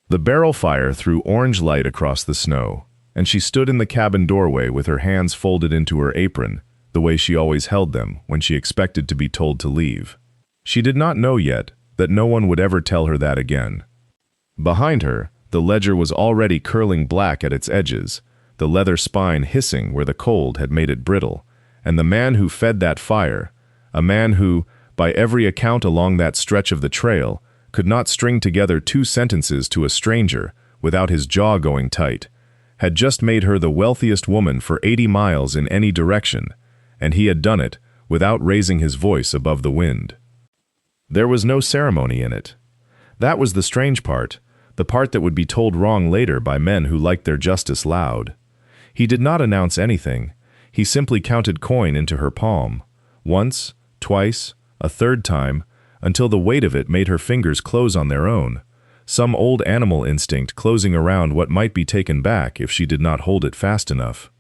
The barrel fire threw orange light across the snow, and she stood in the cabin doorway with her hands folded into her apron, the way she always held them when she expected to be told to leave. She did not know yet that no one would ever tell her that again. Behind her, the ledger was already curling black at its edges, the leather spine hissing where the cold had made it brittle, and the man who fed that fire, a man who, by every account along that stretch of the trail, could not string together 2 sentences to a stranger without his jaw going tight, had just made her the wealthiest woman for 80 miles in any direction, and he had done it without raising his voice above the wind. There was no ceremony in it. That was the strange part, the part that would be told wrong later by men who liked their justice loud. He did not announce anything. He simply counted coin into her palm, once, twice, a third time, until the weight of it made her fingers close on their own, some old animal instinct closing around what might be taken back if she did not hold it fast enough.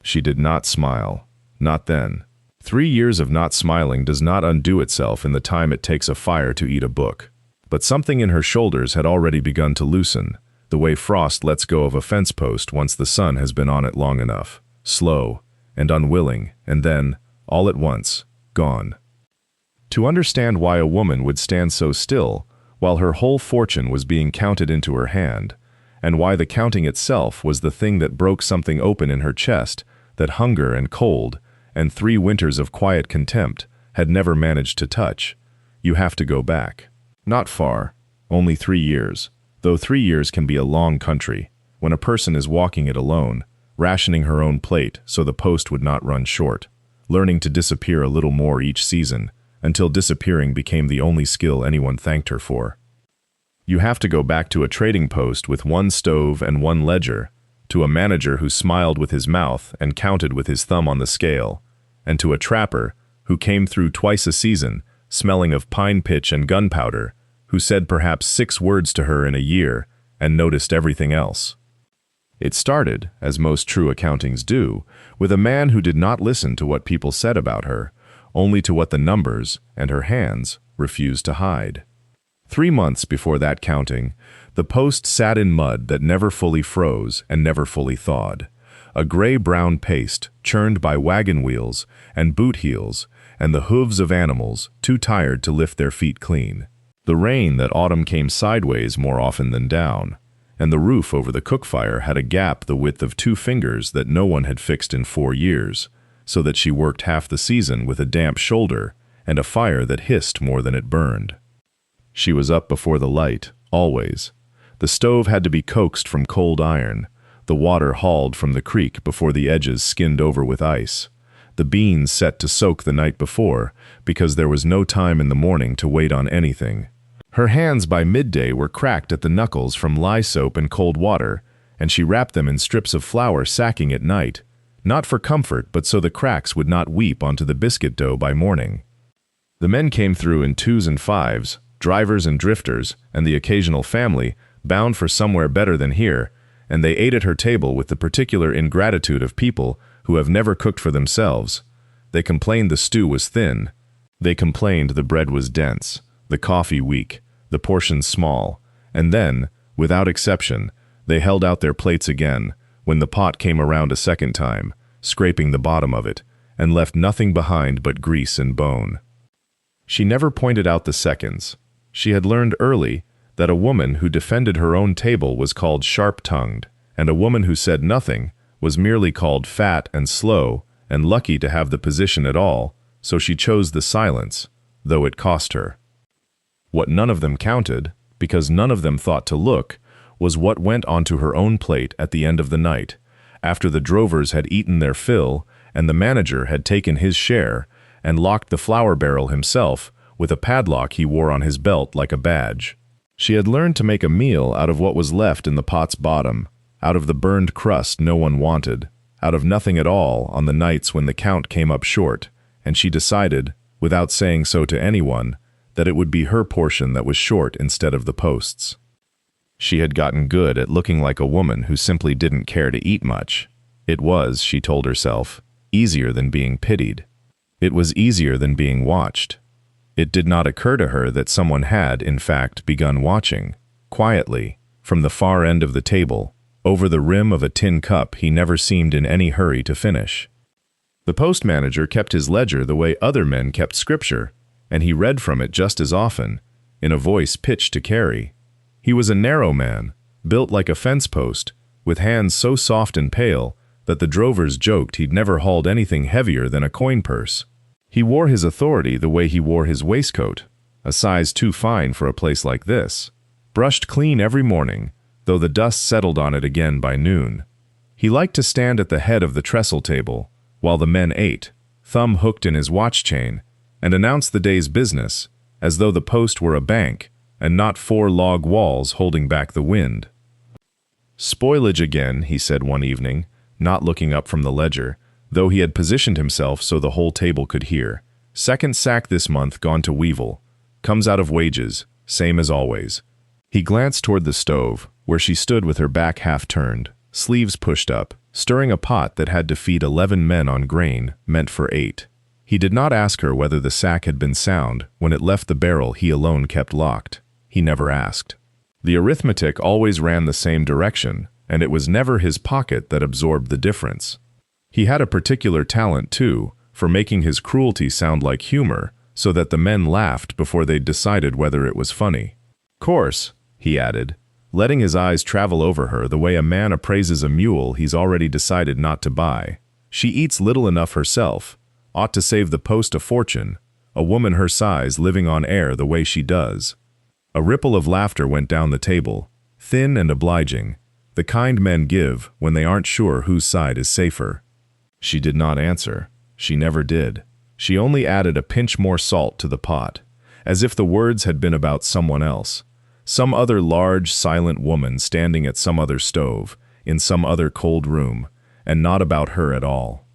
She did not smile. Not then. 3 years of not smiling does not undo itself in the time it takes a fire to eat a book. But something in her shoulders had already begun to loosen, the way frost lets go of a fence post once the sun has been on it long enough, slow and unwilling, and then, all at once, gone. To understand why a woman would stand so still while her whole fortune was being counted into her hand, and why the counting itself was the thing that broke something open in her chest that hunger and cold and 3 winters of quiet contempt had never managed to touch, you have to go back. Not far, only 3 years, though 3 years can be a long country, when a person is walking it alone, rationing her own plate so the post would not run short, learning to disappear a little more each season, until disappearing became the only skill anyone thanked her for. You have to go back to a trading post with 1 stove and 1 ledger, to a manager who smiled with his mouth and counted with his thumb on the scale, and to a trapper who came through twice a season, smelling of pine pitch and gunpowder, who said perhaps 6 words to her in a year and noticed everything else. It started, as most true accountings do, with a man who did not listen to what people said about her, only to what the numbers and her hands refused to hide. 3 months before that counting, the post sat in mud that never fully froze and never fully thawed, a gray-brown paste churned by wagon wheels and boot heels and the hooves of animals too tired to lift their feet clean. The rain that autumn came sideways more often than down, and the roof over the cook fire had a gap the width of 2 fingers that no one had fixed in 4 years, so that she worked half the season with a damp shoulder and a fire that hissed more than it burned. She was up before the light, always. The stove had to be coaxed from cold iron, the water hauled from the creek before the edges skinned over with ice, the beans set to soak the night before, because there was no time in the morning to wait on anything. Her hands by midday were cracked at the knuckles from lye soap and cold water, and she wrapped them in strips of flour sacking at night, not for comfort but so the cracks would not weep onto the biscuit dough by morning. The men came through in 2s and 5s, drivers and drifters, and the occasional family, bound for somewhere better than here, and they ate at her table with the particular ingratitude of people who have never cooked for themselves. They complained the stew was thin. They complained the bread was dense, the coffee weak, the portions small, and then, without exception, they held out their plates again when the pot came around a second time, scraping the bottom of it, and left nothing behind but grease and bone. She never pointed out the seconds. She had learned early that a woman who defended her own table was called sharp-tongued, and a woman who said nothing was merely called fat and slow and lucky to have the position at all, so she chose the silence, though it cost her. What none of them counted, because none of them thought to look, was what went onto her own plate at the end of the night, after the drovers had eaten their fill and the manager had taken his share and locked the flour barrel himself with a padlock he wore on his belt like a badge. She had learned to make a meal out of what was left in the pot's bottom, out of the burned crust no one wanted, out of nothing at all on the nights when the count came up short, and she decided, without saying so to anyone, that it would be her portion that was short instead of the post's. She had gotten good at looking like a woman who simply didn't care to eat much. It was, she told herself, easier than being pitied. It was easier than being watched. It did not occur to her that someone had, in fact, begun watching, quietly, from the far end of the table, over the rim of a tin cup he never seemed in any hurry to finish. The post manager kept his ledger the way other men kept scripture, and he read from it just as often, in a voice pitched to carry. He was a narrow man, built like a fence post, with hands so soft and pale that the drovers joked he'd never hauled anything heavier than a coin purse. He wore his authority the way he wore his waistcoat, a size too fine for a place like this, brushed clean every morning, though the dust settled on it again by noon. He liked to stand at the head of the trestle table, while the men ate, thumb hooked in his watch chain, and announce the day's business, as though the post were a bank, and not 4 log walls holding back the wind. "Spoilage again," he said one evening, not looking up from the ledger, though he had positioned himself so the whole table could hear. "Second sack this month gone to Weevil. Comes out of wages, same as always." He glanced toward the stove, where she stood with her back half turned, sleeves pushed up, stirring a pot that had to feed 11 men on grain, meant for 8. He did not ask her whether the sack had been sound when it left the barrel he alone kept locked. He never asked. The arithmetic always ran the same direction, and it was never his pocket that absorbed the difference. He had a particular talent, too, for making his cruelty sound like humor, so that the men laughed before they'd decided whether it was funny. "Course," he added, letting his eyes travel over her the way a man appraises a mule he's already decided not to buy. "She eats little enough herself, ought to save the post a fortune, a woman her size living on air the way she does." A ripple of laughter went down the table, thin and obliging, the kind men give when they aren't sure whose side is safer. She did not answer. She never did. She only added a pinch more salt to the pot, as if the words had been about someone else, some other large, silent woman standing at some other stove, in some other cold room, and not about her at all.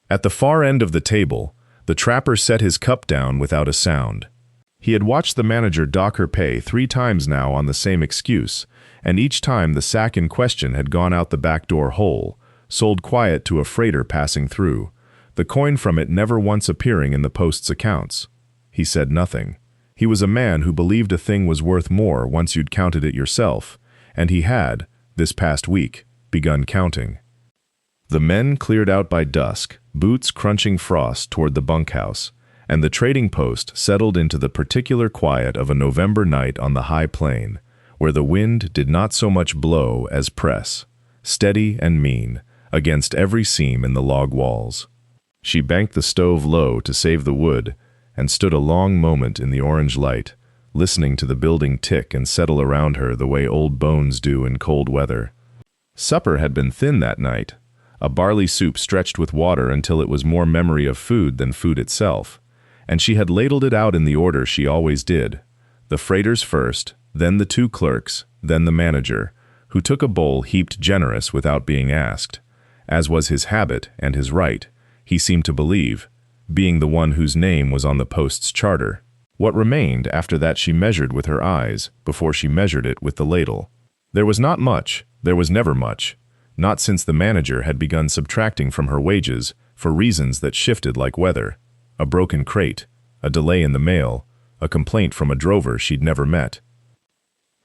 At the far end of the table, the trapper set his cup down without a sound. He had watched the manager dock her pay 3 times now on the same excuse, and each time the sack in question had gone out the back door whole, sold quiet to a freighter passing through, the coin from it never once appearing in the post's accounts. He said nothing. He was a man who believed a thing was worth more once you'd counted it yourself, and he had, this past week, begun counting. The men cleared out by dusk, boots crunching frost toward the bunkhouse, and the trading post settled into the particular quiet of a November night on the high plain, where the wind did not so much blow as press, steady and mean, against every seam in the log walls. She banked the stove low to save the wood, and stood a long moment in the orange light, listening to the building tick and settle around her the way old bones do in cold weather. Supper had been thin that night, a barley soup stretched with water until it was more memory of food than food itself, and she had ladled it out in the order she always did, the freighters first, then the 2 clerks, then the manager, who took a bowl heaped generous without being asked, as was his habit and his right, he seemed to believe, being the one whose name was on the post's charter. What remained after that she measured with her eyes before she measured it with the ladle. There was not much, there was never much, not since the manager had begun subtracting from her wages for reasons that shifted like weather. A broken crate, a delay in the mail, a complaint from a drover she'd never met.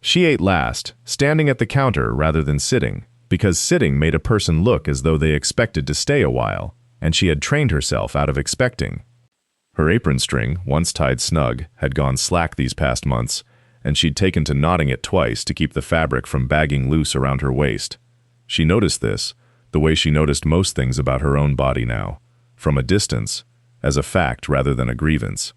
She ate last, standing at the counter rather than sitting, because sitting made a person look as though they expected to stay a while, and she had trained herself out of expecting. Her apron string, once tied snug, had gone slack these past months, and she'd taken to knotting it twice to keep the fabric from bagging loose around her waist. She noticed this, the way she noticed most things about her own body now, from a distance, as a fact rather than a grievance.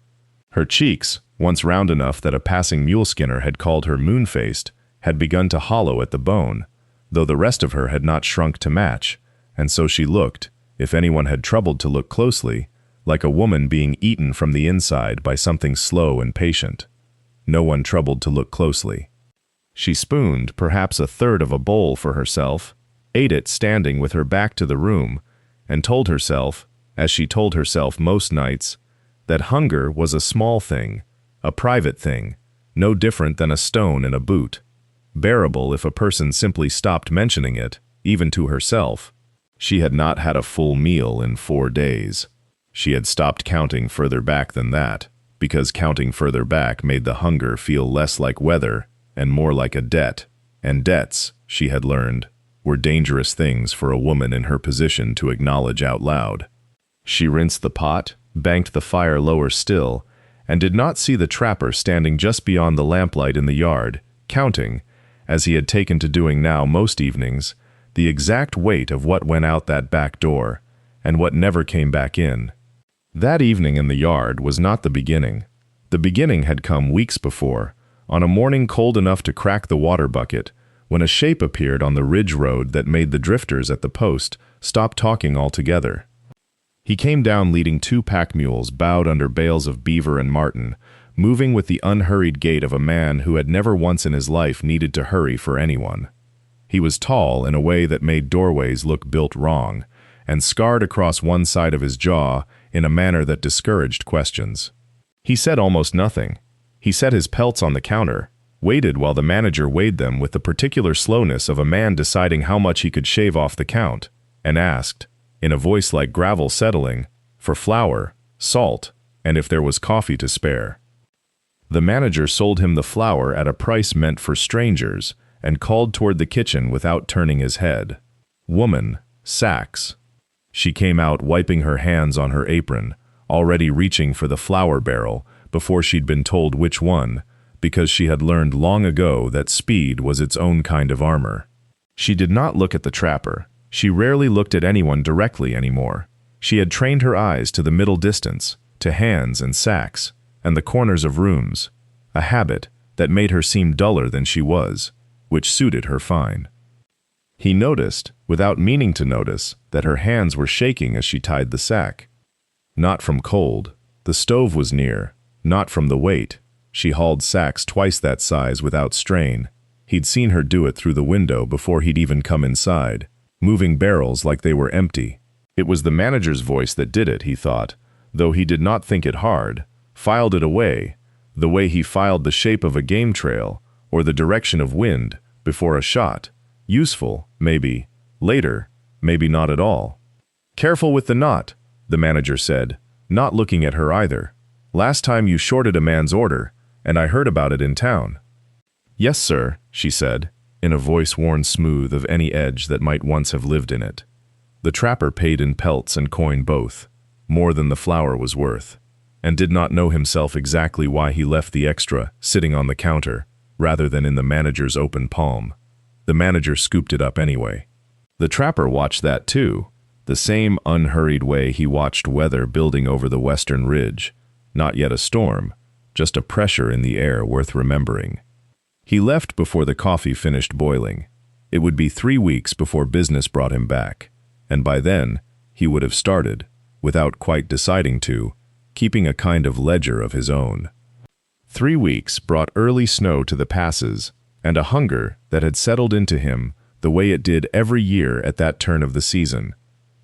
Her cheeks, once round enough that a passing mule skinner had called her moon-faced, had begun to hollow at the bone, though the rest of her had not shrunk to match, and so she looked, if anyone had troubled to look closely, like a woman being eaten from the inside by something slow and patient. No one troubled to look closely. She spooned perhaps a third of a bowl for herself, ate it standing with her back to the room, and told herself, as she told herself most nights, that hunger was a small thing, a private thing, no different than a stone in a boot, bearable if a person simply stopped mentioning it, even to herself. She had not had a full meal in 4 days. She had stopped counting further back than that, because counting further back made the hunger feel less like weather and more like a debt, And debts, she had learned, were dangerous things for a woman in her position to acknowledge out loud. She rinsed the pot, banked the fire lower still, and did not see the trapper standing just beyond the lamplight in the yard, counting, as he had taken to doing now most evenings, the exact weight of what went out that back door, and what never came back in. That evening in the yard was not the beginning. The beginning had come weeks before, on a morning cold enough to crack the water bucket, when a shape appeared on the ridge road that made the drifters at the post stop talking altogether. He came down leading 2 pack mules bowed under bales of beaver and marten, moving with the unhurried gait of a man who had never once in his life needed to hurry for anyone. He was tall in a way that made doorways look built wrong, and scarred across one side of his jaw in a manner that discouraged questions. He said almost nothing. He set his pelts on the counter, waited while the manager weighed them with the particular slowness of a man deciding how much he could shave off the count, and asked, in a voice like gravel settling, for flour, salt, and if there was coffee to spare. The manager sold him the flour at a price meant for strangers and called toward the kitchen without turning his head. Woman, sacks. She came out wiping her hands on her apron, already reaching for the flour barrel before she'd been told which one, because she had learned long ago that speed was its own kind of armor. She did not look at the trapper. She rarely looked at anyone directly anymore. She had trained her eyes to the middle distance, to hands and sacks, and the corners of rooms, a habit that made her seem duller than she was, which suited her fine. He noticed, without meaning to notice, that her hands were shaking as she tied the sack. Not from cold. The stove was near. Not from the weight. She hauled sacks twice that size without strain. He'd seen her do it through the window before he'd even come inside, moving barrels like they were empty. It was the manager's voice that did it, he thought, though he did not think it hard, filed it away, the way he filed the shape of a game trail or the direction of wind before a shot. Useful, maybe. Later, maybe not at all. Careful with the knot, the manager said, not looking at her either. Last time you shorted a man's order, and I heard about it in town. Yes, sir, she said, in a voice worn smooth of any edge that might once have lived in it. The trapper paid in pelts and coin both, more than the flour was worth, and did not know himself exactly why he left the extra sitting on the counter, rather than in the manager's open palm. The manager scooped it up anyway. The trapper watched that too, the same unhurried way he watched weather building over the western ridge. Not yet a storm, just a pressure in the air worth remembering. He left before the coffee finished boiling. It would be 3 weeks before business brought him back, and by then he would have started, without quite deciding to, keeping a kind of ledger of his own. 3 weeks brought early snow to the passes, and a hunger that had settled into him the way it did every year at that turn of the season.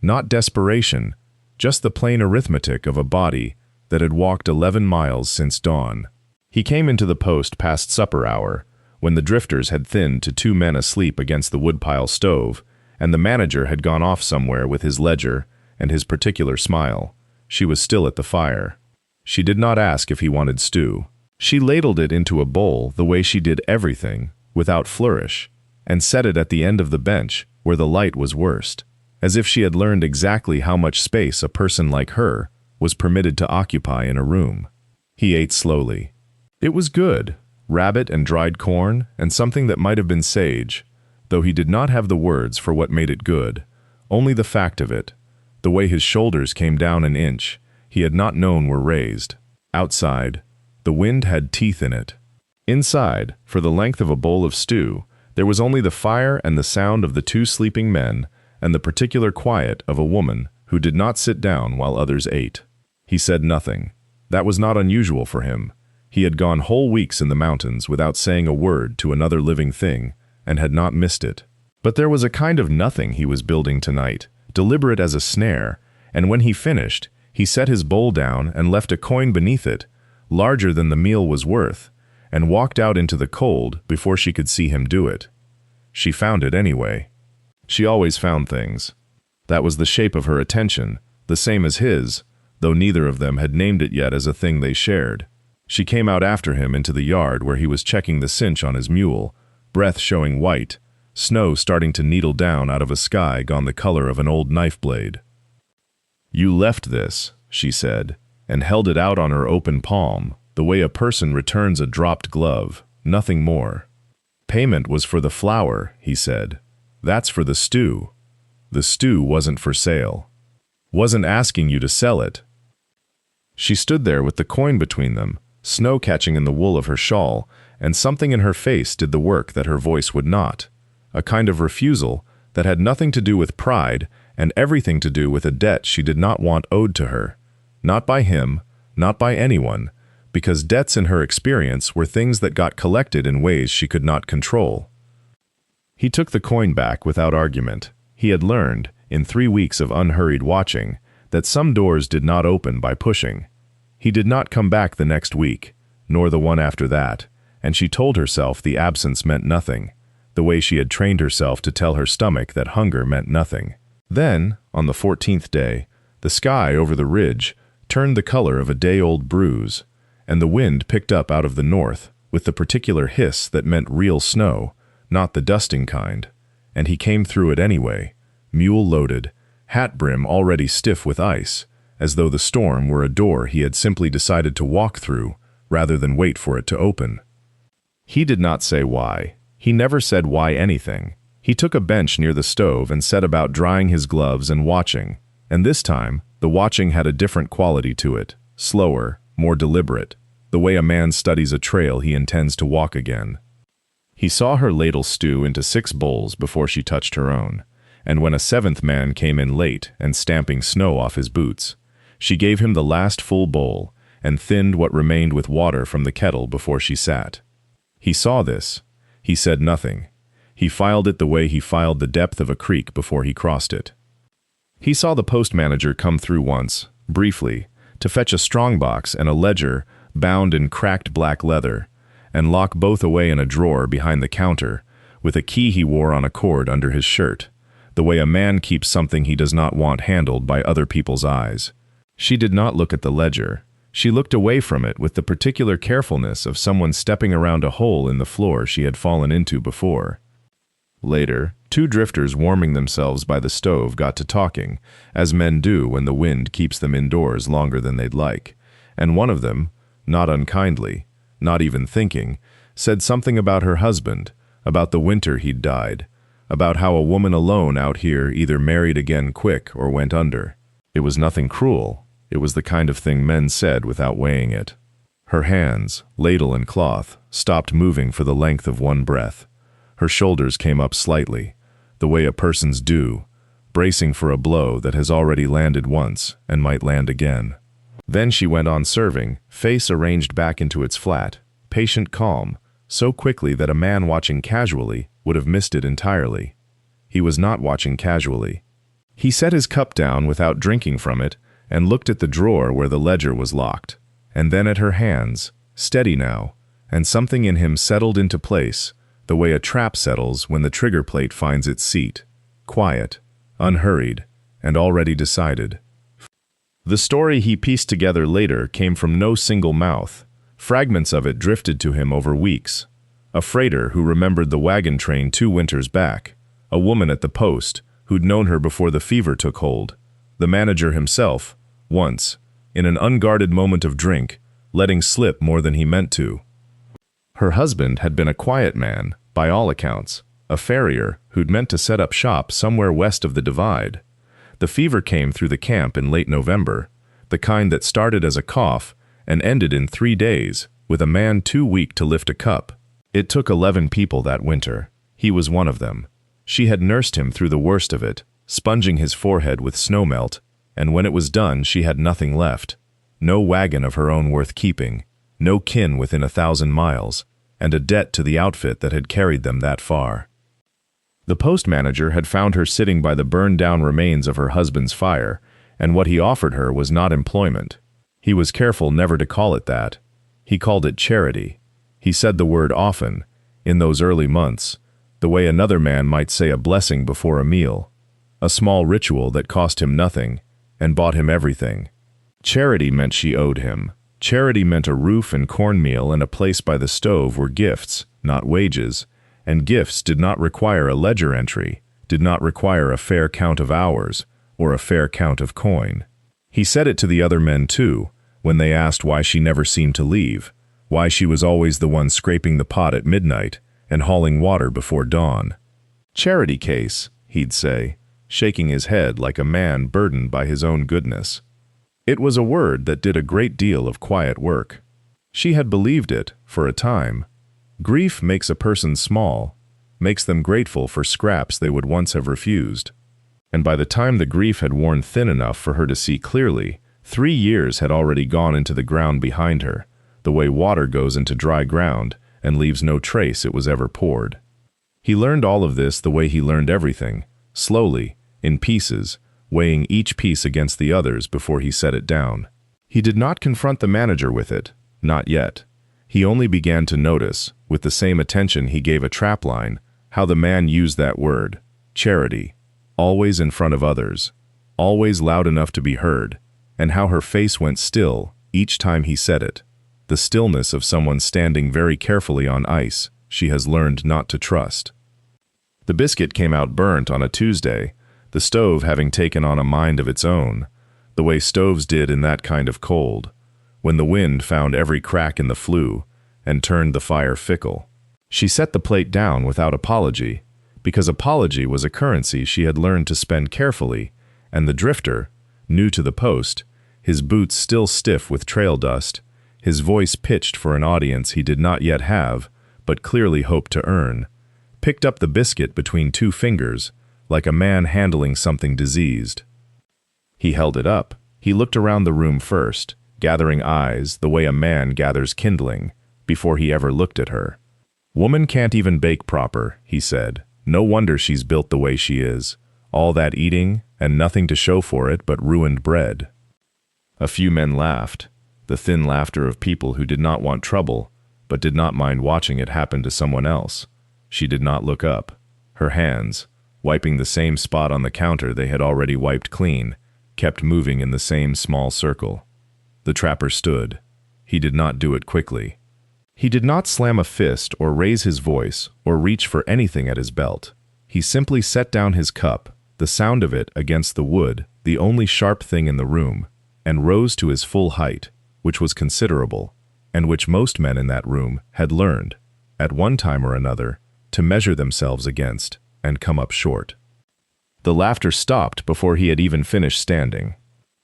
Not desperation, just the plain arithmetic of a body that had walked 11 miles since dawn. He came into the post past supper hour, when the drifters had thinned to 2 men asleep against the woodpile stove, and the manager had gone off somewhere with his ledger and his particular smile. She was still at the fire. She did not ask if he wanted stew. She ladled it into a bowl the way she did everything, without flourish, and set it at the end of the bench where the light was worst, as if she had learned exactly how much space a person like her was permitted to occupy in a room. He ate slowly. It was good, rabbit and dried corn, and something that might have been sage, though he did not have the words for what made it good, only the fact of it. The way his shoulders came down an inch, he had not known were raised. Outside, the wind had teeth in it. Inside, for the length of a bowl of stew, there was only the fire and the sound of the 2 sleeping men and the particular quiet of a woman who did not sit down while others ate. He said nothing. That was not unusual for him. He had gone whole weeks in the mountains without saying a word to another living thing, and had not missed it. But there was a kind of nothing he was building tonight, deliberate as a snare, and when he finished, he set his bowl down and left a coin beneath it, larger than the meal was worth, and walked out into the cold before she could see him do it. She found it anyway. She always found things. That was the shape of her attention, the same as his, though neither of them had named it yet as a thing they shared. She came out after him into the yard where he was checking the cinch on his mule, breath showing white, snow starting to needle down out of a sky gone the color of an old knife blade. "You left this," she said, and held it out on her open palm, the way a person returns a dropped glove, nothing more. "Payment was for the flour," he said. "That's for the stew. The stew wasn't for sale. Wasn't asking you to sell it." She stood there with the coin between them, snow catching in the wool of her shawl, and something in her face did the work that her voice would not. A kind of refusal that had nothing to do with pride and everything to do with a debt she did not want owed to her. Not by him, not by anyone, because debts in her experience were things that got collected in ways she could not control. He took the coin back without argument. He had learned, in 3 weeks of unhurried watching, that some doors did not open by pushing. He did not come back the next week, nor the one after that, and she told herself the absence meant nothing, the way she had trained herself to tell her stomach that hunger meant nothing. Then, on the 14th day, the sky over the ridge turned the color of a day-old bruise, and the wind picked up out of the north with the particular hiss that meant real snow, not the dusting kind, and he came through it anyway, mule-loaded, hat brim already stiff with ice, as though the storm were a door he had simply decided to walk through rather than wait for it to open. He did not say why. He never said why anything. He took a bench near the stove and set about drying his gloves and watching, and this time the watching had a different quality to it, slower, more deliberate, the way a man studies a trail he intends to walk again. He saw her ladle stew into 6 bowls before she touched her own, and when a 7th man came in late and stamping snow off his boots, she gave him the last full bowl and thinned what remained with water from the kettle before she sat. He saw this. He said nothing. He filed it the way he filed the depth of a creek before he crossed it. He saw the post manager come through once, briefly, to fetch a strongbox and a ledger bound in cracked black leather, and lock both away in a drawer behind the counter, with a key he wore on a cord under his shirt, the way a man keeps something he does not want handled by other people's eyes. She did not look at the ledger. She looked away from it with the particular carefulness of someone stepping around a hole in the floor she had fallen into before. Later, 2 drifters warming themselves by the stove got to talking, as men do when the wind keeps them indoors longer than they'd like, and one of them, not unkindly, not even thinking, said something about her husband, about the winter he'd died, about how a woman alone out here either married again quick or went under. It was nothing cruel. It was the kind of thing men said without weighing it. Her hands, ladle and cloth, stopped moving for the length of one breath. Her shoulders came up slightly, the way a person's do, bracing for a blow that has already landed once and might land again. Then she went on serving, face arranged back into its flat, patient calm, so quickly that a man watching casually would have missed it entirely. He was not watching casually. He set his cup down without drinking from it and looked at the drawer where the ledger was locked, and then at her hands, steady now, and something in him settled into place, the way a trap settles when the trigger plate finds its seat, quiet, unhurried, and already decided. The story he pieced together later came from no single mouth. Fragments of it drifted to him over weeks. A freighter who remembered the wagon train 2 winters back, a woman at the post who'd known her before the fever took hold, the manager himself, once, in an unguarded moment of drink, letting slip more than he meant to. Her husband had been a quiet man, by all accounts, a farrier who'd meant to set up shop somewhere west of the Divide. The fever came through the camp in late November, the kind that started as a cough and ended in 3 days, with a man too weak to lift a cup. It took 11 people that winter. He was one of them. She had nursed him through the worst of it, sponging his forehead with snowmelt, and when it was done she had nothing left. No wagon of her own worth keeping, no kin within 1,000 miles, and a debt to the outfit that had carried them that far. The post manager had found her sitting by the burned-down remains of her husband's fire, and what he offered her was not employment. He was careful never to call it that. He called it charity. He said the word often, in those early months, the way another man might say a blessing before a meal, a small ritual that cost him nothing and bought him everything. Charity meant she owed him. Charity meant a roof and cornmeal and a place by the stove were gifts, not wages, and gifts did not require a ledger entry, did not require a fair count of hours, or a fair count of coin. He said it to the other men too, when they asked why she never seemed to leave, why she was always the one scraping the pot at midnight and hauling water before dawn. "Charity case," he'd say, shaking his head like a man burdened by his own goodness. It was a word that did a great deal of quiet work. She had believed it, for a time. Grief makes a person small, makes them grateful for scraps they would once have refused. And by the time the grief had worn thin enough for her to see clearly, 3 years had already gone into the ground behind her, the way water goes into dry ground and leaves no trace it was ever poured. He learned all of this the way he learned everything, slowly, in pieces, weighing each piece against the others before he set it down. He did not confront the manager with it, not yet. He only began to notice, with the same attention he gave a trapline, how the man used that word, charity, always in front of others, always loud enough to be heard, and how her face went still each time he said it, the stillness of someone standing very carefully on ice she has learned not to trust. The biscuit came out burnt on a Tuesday, the stove having taken on a mind of its own, the way stoves did in that kind of cold, when the wind found every crack in the flue and turned the fire fickle. She set the plate down without apology, because apology was a currency she had learned to spend carefully, and the drifter, new to the post, his boots still stiff with trail dust, his voice pitched for an audience he did not yet have, but clearly hoped to earn, picked up the biscuit between 2 fingers, like a man handling something diseased. He held it up. He looked around the room first, gathering eyes the way a man gathers kindling, before he ever looked at her. "Woman can't even bake proper," he said. "No wonder she's built the way she is. All that eating, and nothing to show for it but ruined bread." A few men laughed, the thin laughter of people who did not want trouble, but did not mind watching it happen to someone else. She did not look up. Her hands, wiping the same spot on the counter they had already wiped clean, kept moving in the same small circle. The trapper stood. He did not do it quickly. He did not slam a fist or raise his voice or reach for anything at his belt. He simply set down his cup, the sound of it against the wood, the only sharp thing in the room, and rose to his full height, which was considerable, and which most men in that room had learned, at one time or another, to measure themselves against and come up short. The laughter stopped before he had even finished standing.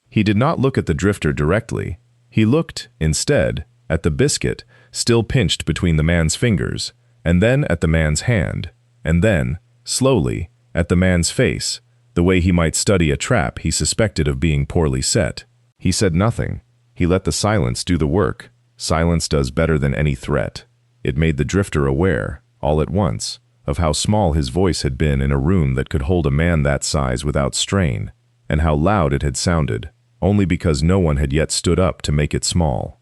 He did not look at the drifter directly. He looked, instead, at the biscuit still pinched between the man's fingers, and then at the man's hand, and then, slowly, at the man's face, the way he might study a trap he suspected of being poorly set. He said nothing. He let the silence do the work. Silence does better than any threat. It made the drifter aware, all at once, of how small his voice had been in a room that could hold a man that size without strain, and how loud it had sounded, only because no one had yet stood up to make it small.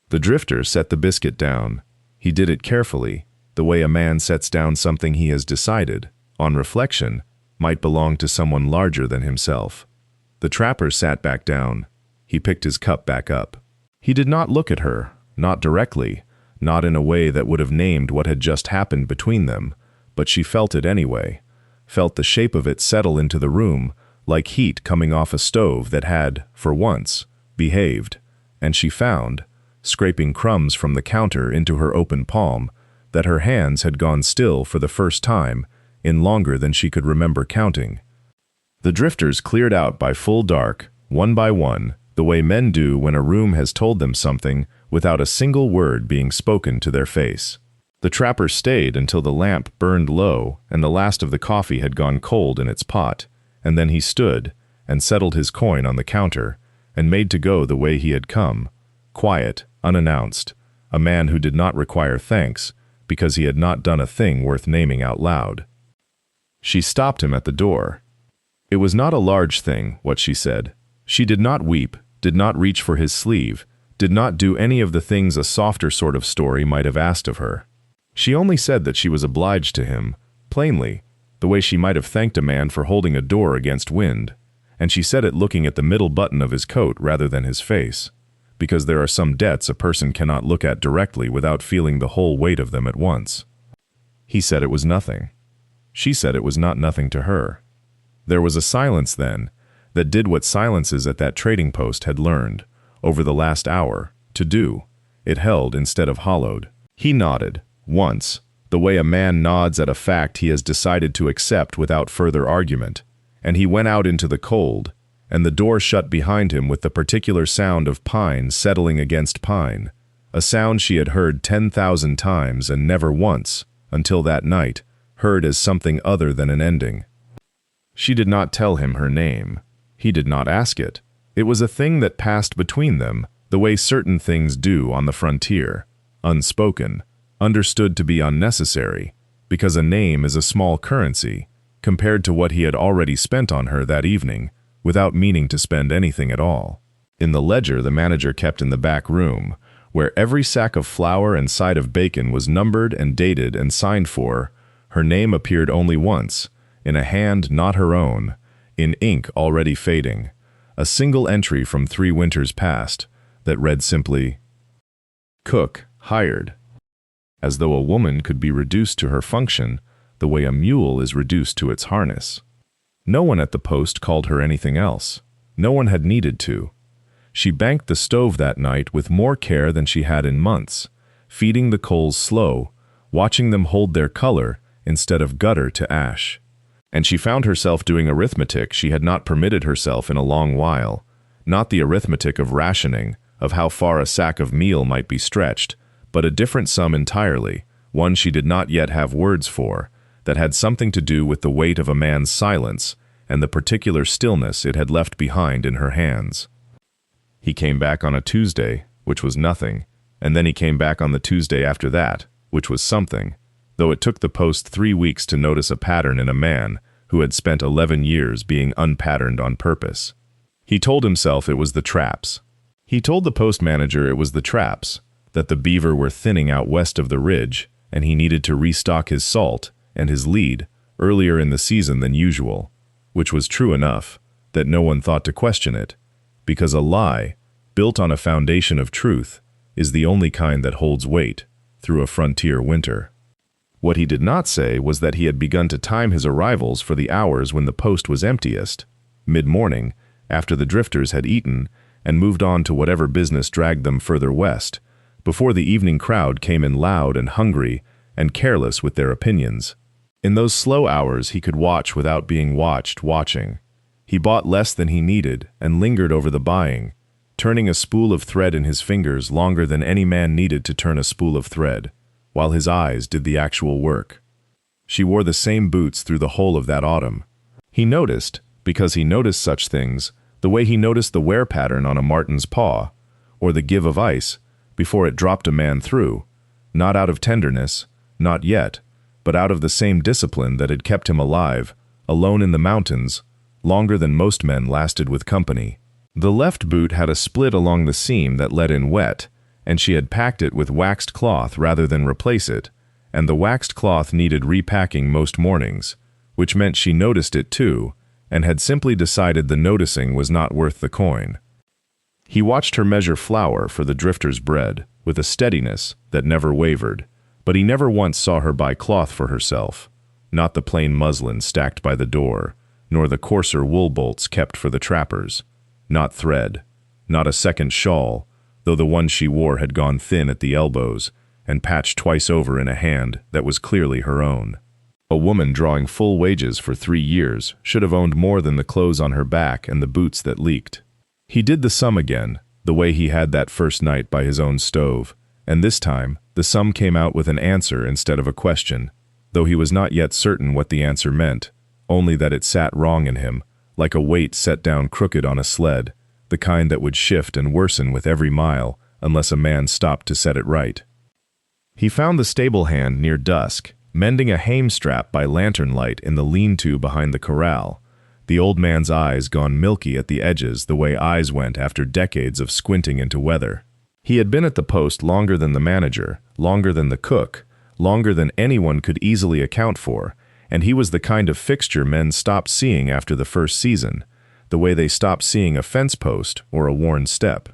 The drifter set the biscuit down. He did it carefully, the way a man sets down something he has decided, on reflection, might belong to someone larger than himself. The trapper sat back down. He picked his cup back up. He did not look at her, not directly, not in a way that would have named what had just happened between them, but she felt it anyway, felt the shape of it settle into the room, like heat coming off a stove that had, for once, behaved, and she found, scraping crumbs from the counter into her open palm, that her hands had gone still for the first time in longer than she could remember counting. The drifters cleared out by full dark, one by one, the way men do when a room has told them something without a single word being spoken to their face. The trapper stayed until the lamp burned low and the last of the coffee had gone cold in its pot, and then he stood and settled his coin on the counter and made to go the way he had come, quiet, unannounced, a man who did not require thanks because he had not done a thing worth naming out loud. She stopped him at the door. It was not a large thing, what she said. She did not weep, did not reach for his sleeve, did not do any of the things a softer sort of story might have asked of her. She only said that she was obliged to him, plainly, the way she might have thanked a man for holding a door against wind, and she said it looking at the middle button of his coat rather than his face, because there are some debts a person cannot look at directly without feeling the whole weight of them at once. He said it was nothing. She said it was not nothing to her. There was a silence then that did what silences at that trading post had learned, over the last hour, to do. It held instead of hollowed. He nodded, once, the way a man nods at a fact he has decided to accept without further argument, and he went out into the cold, and the door shut behind him with the particular sound of pine settling against pine, a sound she had heard 10,000 times and never once, until that night, heard as something other than an ending. She did not tell him her name. He did not ask it. It was a thing that passed between them, the way certain things do on the frontier, unspoken, understood to be unnecessary, because a name is a small currency, compared to what he had already spent on her that evening, without meaning to spend anything at all. In the ledger the manager kept in the back room, where every sack of flour and side of bacon was numbered and dated and signed for, her name appeared only once, in a hand not her own, in ink already fading, a single entry from 3 winters past, that read simply, "Cook, hired." As though a woman could be reduced to her function the way a mule is reduced to its harness. No one at the post called her anything else. No one had needed to. She banked the stove that night with more care than she had in months, feeding the coals slow, watching them hold their color instead of gutter to ash. And she found herself doing arithmetic she had not permitted herself in a long while, not the arithmetic of rationing, of how far a sack of meal might be stretched, but a different sum entirely, one she did not yet have words for, that had something to do with the weight of a man's silence and the particular stillness it had left behind in her hands. He came back on a Tuesday, which was nothing, and then he came back on the Tuesday after that, which was something, though it took the post 3 weeks to notice a pattern in a man who had spent 11 years being unpatterned on purpose. He told himself it was the traps. He told the post manager it was the traps, that the beaver were thinning out west of the ridge, and he needed to restock his salt and his lead earlier in the season than usual, which was true enough, that no one thought to question it, because a lie, built on a foundation of truth, is the only kind that holds weight through a frontier winter. What he did not say was that he had begun to time his arrivals for the hours when the post was emptiest, mid-morning, after the drifters had eaten and moved on to whatever business dragged them further west, before the evening crowd came in loud and hungry and careless with their opinions. In those slow hours he could watch without being watched watching. He bought less than he needed and lingered over the buying, turning a spool of thread in his fingers longer than any man needed to turn a spool of thread, while his eyes did the actual work. She wore the same boots through the whole of that autumn. He noticed, because he noticed such things, the way he noticed the wear pattern on a marten's paw, or the give of ice, before it dropped a man through, not out of tenderness, not yet, but out of the same discipline that had kept him alive, alone in the mountains, longer than most men lasted with company. The left boot had a split along the seam that let in wet, and she had packed it with waxed cloth rather than replace it, and the waxed cloth needed repacking most mornings, which meant she noticed it too, and had simply decided the noticing was not worth the coin. He watched her measure flour for the drifter's bread, with a steadiness that never wavered, but he never once saw her buy cloth for herself, not the plain muslin stacked by the door, nor the coarser wool bolts kept for the trappers, not thread, not a second shawl, though the one she wore had gone thin at the elbows and patched twice over in a hand that was clearly her own. A woman drawing full wages for 3 years should have owned more than the clothes on her back and the boots that leaked. He did the sum again, the way he had that first night by his own stove, and this time the sum came out with an answer instead of a question, though he was not yet certain what the answer meant, only that it sat wrong in him, like a weight set down crooked on a sled, the kind that would shift and worsen with every mile unless a man stopped to set it right. He found the stable hand near dusk, mending a hame strap by lantern light in the lean-to behind the corral, the old man's eyes gone milky at the edges the way eyes went after decades of squinting into weather. He had been at the post longer than the manager, longer than the cook, longer than anyone could easily account for, and he was the kind of fixture men stopped seeing after the first season, the way they stopped seeing a fence post or a worn step.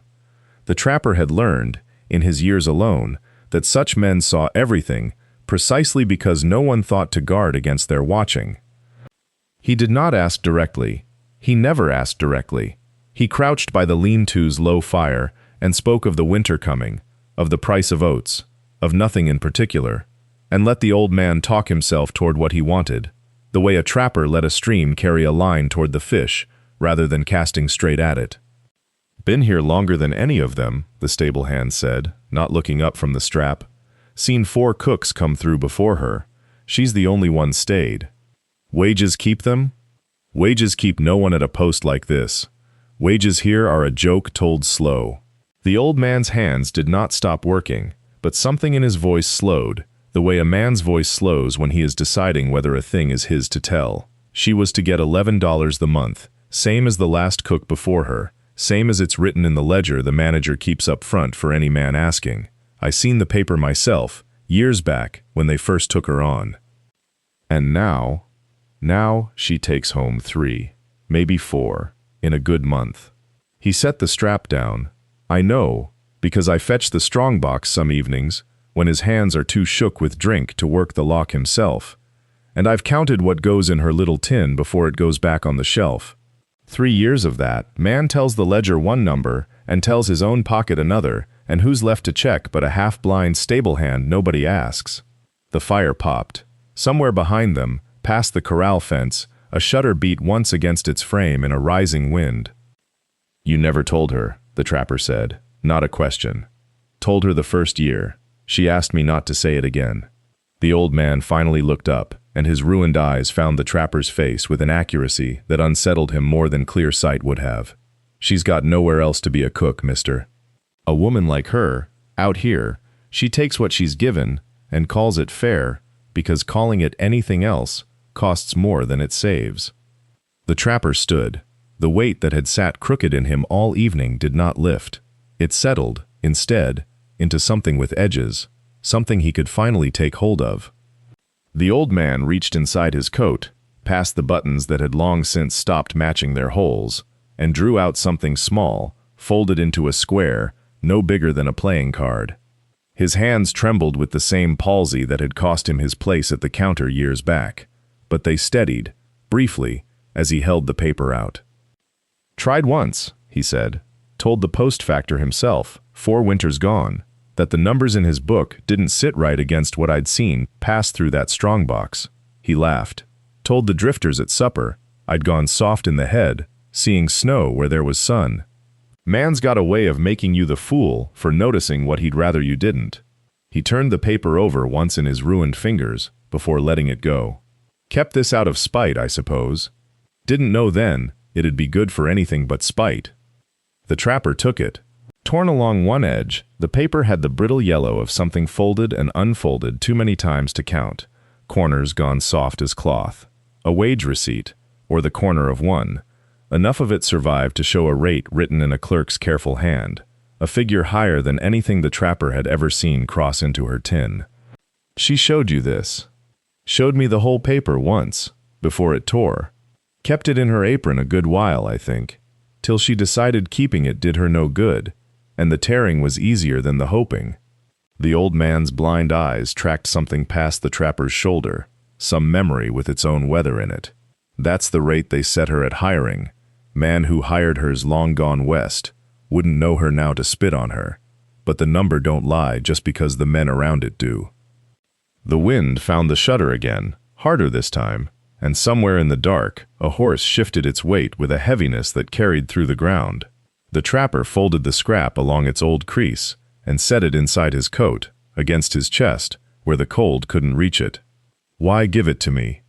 The trapper had learned, in his years alone, that such men saw everything precisely because no one thought to guard against their watching. He did not ask directly. He never asked directly. He crouched by the lean-to's low fire and spoke of the winter coming, of the price of oats, of nothing in particular, and let the old man talk himself toward what he wanted, the way a trapper let a stream carry a line toward the fish, rather than casting straight at it. "Been here longer than any of them," the stable hand said, not looking up from the strap. "Seen 4 cooks come through before her. She's the only one stayed. Wages keep them? Wages keep no one at a post like this. Wages here are a joke told slow." The old man's hands did not stop working, but something in his voice slowed, the way a man's voice slows when he is deciding whether a thing is his to tell. She was to get $11 the month, same as the last cook before her, same as it's written in the ledger the manager keeps up front for any man asking. I seen the paper myself, years back, when they first took her on. And now she takes home 3, maybe 4, in a good month. He set the strap down. I know, because I fetch the strongbox some evenings, when his hands are too shook with drink to work the lock himself. And I've counted what goes in her little tin before it goes back on the shelf. 3 years of that, man tells the ledger one number and tells his own pocket another, and who's left to check but a half-blind stable hand nobody asks? The fire popped. Somewhere behind them, past the corral fence, a shutter beat once against its frame in a rising wind. "You never told her," the trapper said. "Not a question. Told her the first year. She asked me not to say it again." The old man finally looked up, and his ruined eyes found the trapper's face with an accuracy that unsettled him more than clear sight would have. "She's got nowhere else to be a cook, mister. A woman like her, out here, she takes what she's given and calls it fair, because calling it anything else costs more than it saves." The trapper stood. The weight that had sat crooked in him all evening did not lift. It settled, instead, into something with edges, something he could finally take hold of. The old man reached inside his coat, past the buttons that had long since stopped matching their holes, and drew out something small, folded into a square, no bigger than a playing card. His hands trembled with the same palsy that had cost him his place at the counter years back, but they steadied, briefly, as he held the paper out. "Tried once," he said. "Told the post factor himself, 4 winters gone, that the numbers in his book didn't sit right against what I'd seen pass through that strongbox." He laughed. "Told the drifters at supper I'd gone soft in the head, seeing snow where there was sun. Man's got a way of making you the fool for noticing what he'd rather you didn't." He turned the paper over once in his ruined fingers before letting it go. "Kept this out of spite, I suppose. Didn't know then it'd be good for anything but spite." The trapper took it. Torn along one edge, the paper had the brittle yellow of something folded and unfolded too many times to count, corners gone soft as cloth. A wage receipt, or the corner of one. Enough of it survived to show a rate written in a clerk's careful hand, a figure higher than anything the trapper had ever seen cross into her tin. "She showed you this." "Showed me the whole paper once, before it tore. Kept it in her apron a good while, I think, till she decided keeping it did her no good, and the tearing was easier than the hoping." The old man's blind eyes tracked something past the trapper's shoulder, some memory with its own weather in it. "That's the rate they set her at hiring. Man who hired her's long gone west. Wouldn't know her now to spit on her. But the number don't lie just because the men around it do." The wind found the shutter again, harder this time, and somewhere in the dark, a horse shifted its weight with a heaviness that carried through the ground. The trapper folded the scrap along its old crease and set it inside his coat, against his chest, where the cold couldn't reach it. "Why give it to me?"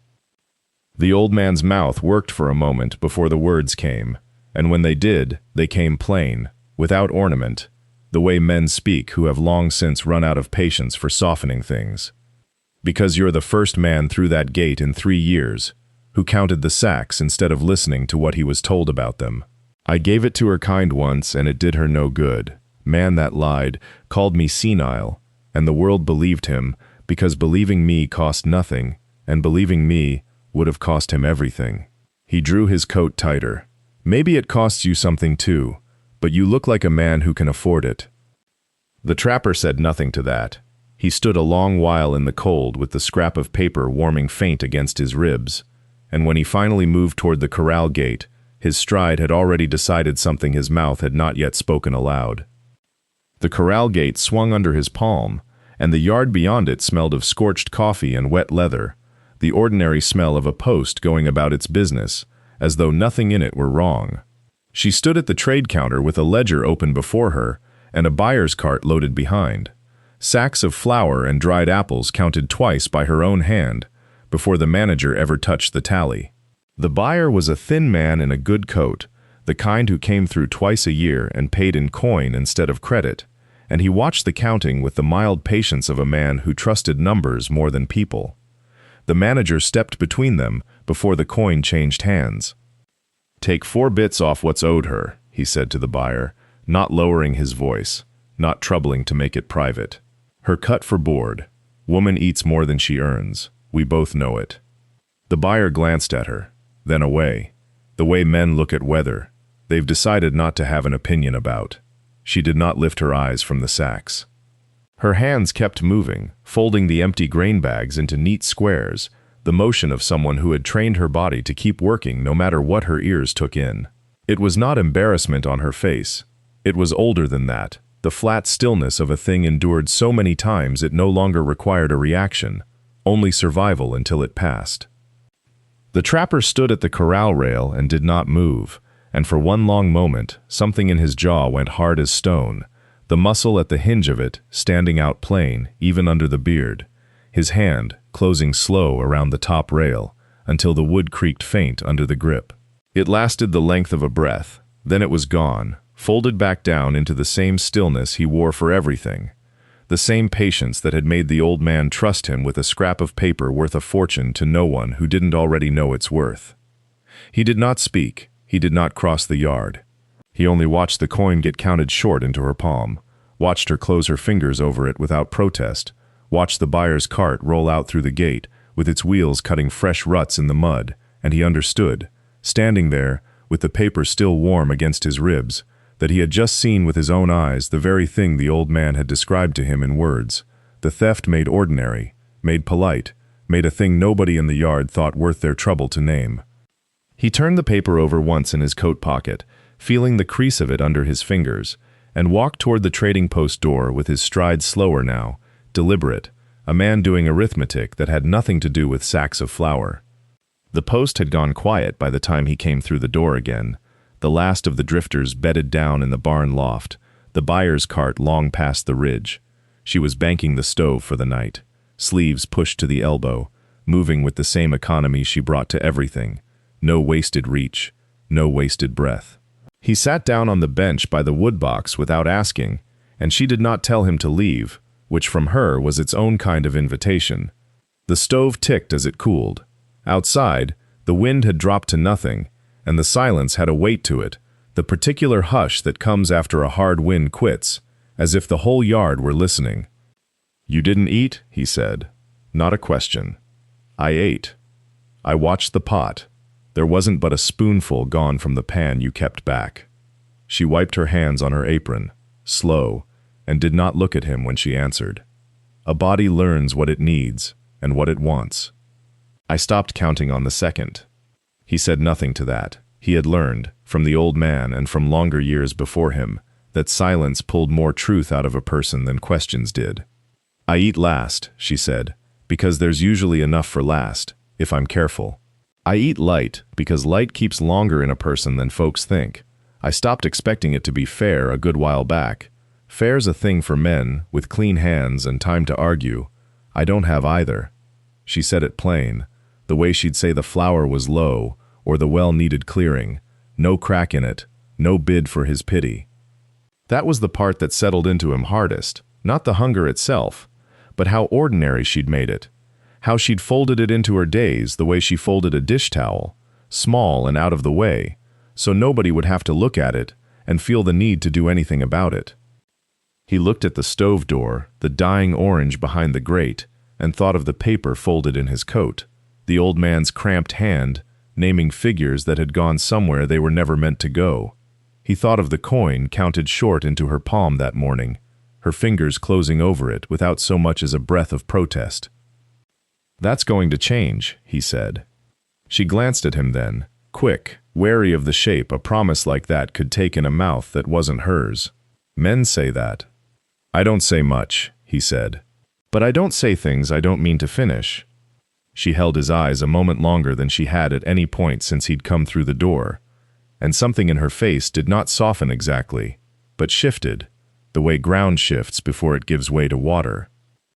The old man's mouth worked for a moment before the words came, and when they did, they came plain, without ornament, the way men speak who have long since run out of patience for softening things. "Because you're the first man through that gate in 3 years, who counted the sacks instead of listening to what he was told about them. I gave it to her kind once, and it did her no good. Man that lied, called me senile, and the world believed him, because believing me cost nothing, and believing me would have cost him everything." He drew his coat tighter. "Maybe it costs you something too, but you look like a man who can afford it." The trapper said nothing to that. He stood a long while in the cold with the scrap of paper warming faint against his ribs, and when he finally moved toward the corral gate, his stride had already decided something his mouth had not yet spoken aloud. The corral gate swung under his palm, and the yard beyond it smelled of scorched coffee and wet leather, the ordinary smell of a post going about its business, as though nothing in it were wrong. She stood at the trade counter with a ledger open before her and a buyer's cart loaded behind. Sacks of flour and dried apples counted twice by her own hand before the manager ever touched the tally. The buyer was a thin man in a good coat, the kind who came through twice a year and paid in coin instead of credit, and he watched the counting with the mild patience of a man who trusted numbers more than people. The manager stepped between them before the coin changed hands. "Take 4 bits off what's owed her," he said to the buyer, not lowering his voice, not troubling to make it private. "Her cut for board. Woman eats more than she earns. We both know it." The buyer glanced at her, then away, the way men look at weather they've decided not to have an opinion about. She did not lift her eyes from the sacks. Her hands kept moving, folding the empty grain bags into neat squares, the motion of someone who had trained her body to keep working no matter what her ears took in. It was not embarrassment on her face. It was older than that, the flat stillness of a thing endured so many times it no longer required a reaction, only survival until it passed. The trapper stood at the corral rail and did not move, and for one long moment something in his jaw went hard as stone, the muscle at the hinge of it standing out plain, even under the beard, his hand closing slow around the top rail until the wood creaked faint under the grip. It lasted the length of a breath, then it was gone, folded back down into the same stillness he wore for everything, the same patience that had made the old man trust him with a scrap of paper worth a fortune to no one who didn't already know its worth. He did not speak, he did not cross the yard. He only watched the coin get counted short into her palm, watched her close her fingers over it without protest, watched the buyer's cart roll out through the gate, with its wheels cutting fresh ruts in the mud, and he understood, standing there, with the paper still warm against his ribs, that he had just seen with his own eyes the very thing the old man had described to him in words, the theft made ordinary, made polite, made a thing nobody in the yard thought worth their trouble to name. He turned the paper over once in his coat pocket, feeling the crease of it under his fingers, and walked toward the trading post door with his stride slower now, deliberate, a man doing arithmetic that had nothing to do with sacks of flour. The post had gone quiet by the time he came through the door again, the last of the drifters bedded down in the barn loft, the buyer's cart long past the ridge. She was banking the stove for the night, sleeves pushed to the elbow, moving with the same economy she brought to everything, no wasted reach, no wasted breath. He sat down on the bench by the woodbox without asking, and she did not tell him to leave, which from her was its own kind of invitation. The stove ticked as it cooled. Outside, the wind had dropped to nothing, and the silence had a weight to it, the particular hush that comes after a hard wind quits, as if the whole yard were listening. "You didn't eat?" he said. Not a question. "I ate. I watched the pot. There wasn't but a spoonful gone from the pan you kept back." She wiped her hands on her apron, slow, and did not look at him when she answered. A body learns what it needs and what it wants. "I stopped counting on the second." He said nothing to that. He had learned, from the old man and from longer years before him, that silence pulled more truth out of a person than questions did. "I eat last," she said, "because there's usually enough for last, if I'm careful. I eat light, because light keeps longer in a person than folks think. I stopped expecting it to be fair a good while back. Fair's a thing for men, with clean hands and time to argue. I don't have either." She said it plain, the way she'd say the flour was low, or the well needed clearing, no crack in it, no bid for his pity. That was the part that settled into him hardest, not the hunger itself, but how ordinary she'd made it, how she'd folded it into her days the way she folded a dish towel, small and out of the way, so nobody would have to look at it and feel the need to do anything about it. He looked at the stove door, the dying orange behind the grate, and thought of the paper folded in his coat, the old man's cramped hand, naming figures that had gone somewhere they were never meant to go. He thought of the coin counted short into her palm that morning, her fingers closing over it without so much as a breath of protest. "That's going to change," he said. She glanced at him then, quick, wary of the shape a promise like that could take in a mouth that wasn't hers. "Men say that." "I don't say much," he said. "But I don't say things I don't mean to finish." She held his eyes a moment longer than she had at any point since he'd come through the door, and something in her face did not soften exactly, but shifted, the way ground shifts before it gives way to water.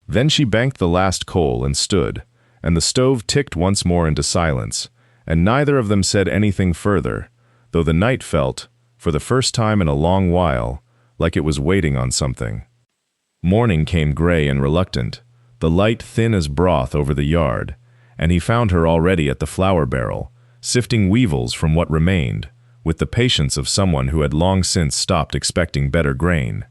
Then she banked the last coal and stood, and the stove ticked once more into silence, and neither of them said anything further, though the night felt, for the first time in a long while, like it was waiting on something. Morning came gray and reluctant, the light thin as broth over the yard, and he found her already at the flour barrel, sifting weevils from what remained, with the patience of someone who had long since stopped expecting better grain.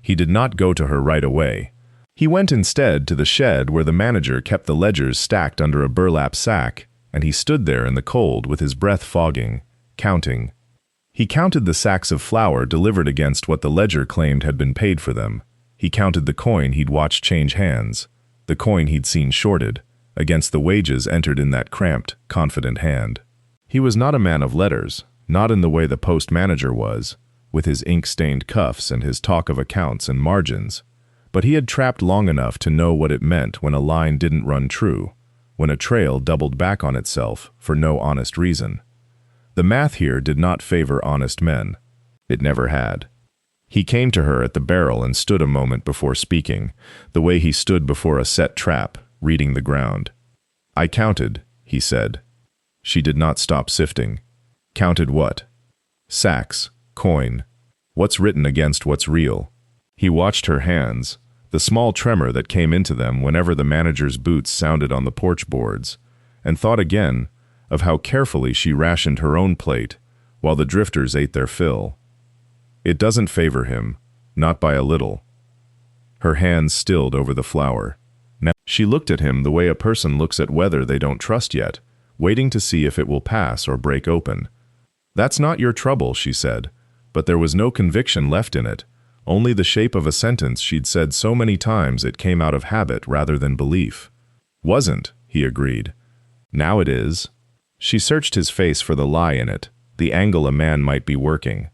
He did not go to her right away. He went instead to the shed where the manager kept the ledgers stacked under a burlap sack, and he stood there in the cold with his breath fogging, counting. He counted the sacks of flour delivered against what the ledger claimed had been paid for them. He counted the coin he'd watched change hands, the coin he'd seen shorted, against the wages entered in that cramped, confident hand. He was not a man of letters, not in the way the post manager was, with his ink-stained cuffs and his talk of accounts and margins, but he had trapped long enough to know what it meant when a line didn't run true, when a trail doubled back on itself for no honest reason. The math here did not favor honest men. It never had. He came to her at the barrel and stood a moment before speaking, the way he stood before a set trap, reading the ground. "I counted," he said. She did not stop sifting. "Counted what?" "Sacks, coin. What's written against what's real." He watched her hands, the small tremor that came into them whenever the manager's boots sounded on the porch boards, and thought again of how carefully she rationed her own plate while the drifters ate their fill. It doesn't favor him, not by a little. Her hands stilled over the flour. Now she looked at him the way a person looks at weather they don't trust yet, waiting to see if it will pass or break open. "That's not your trouble," she said, but there was no conviction left in it, only the shape of a sentence she'd said so many times it came out of habit rather than belief. "Wasn't," he agreed. "Now it is." She searched his face for the lie in it, the angle a man might be working,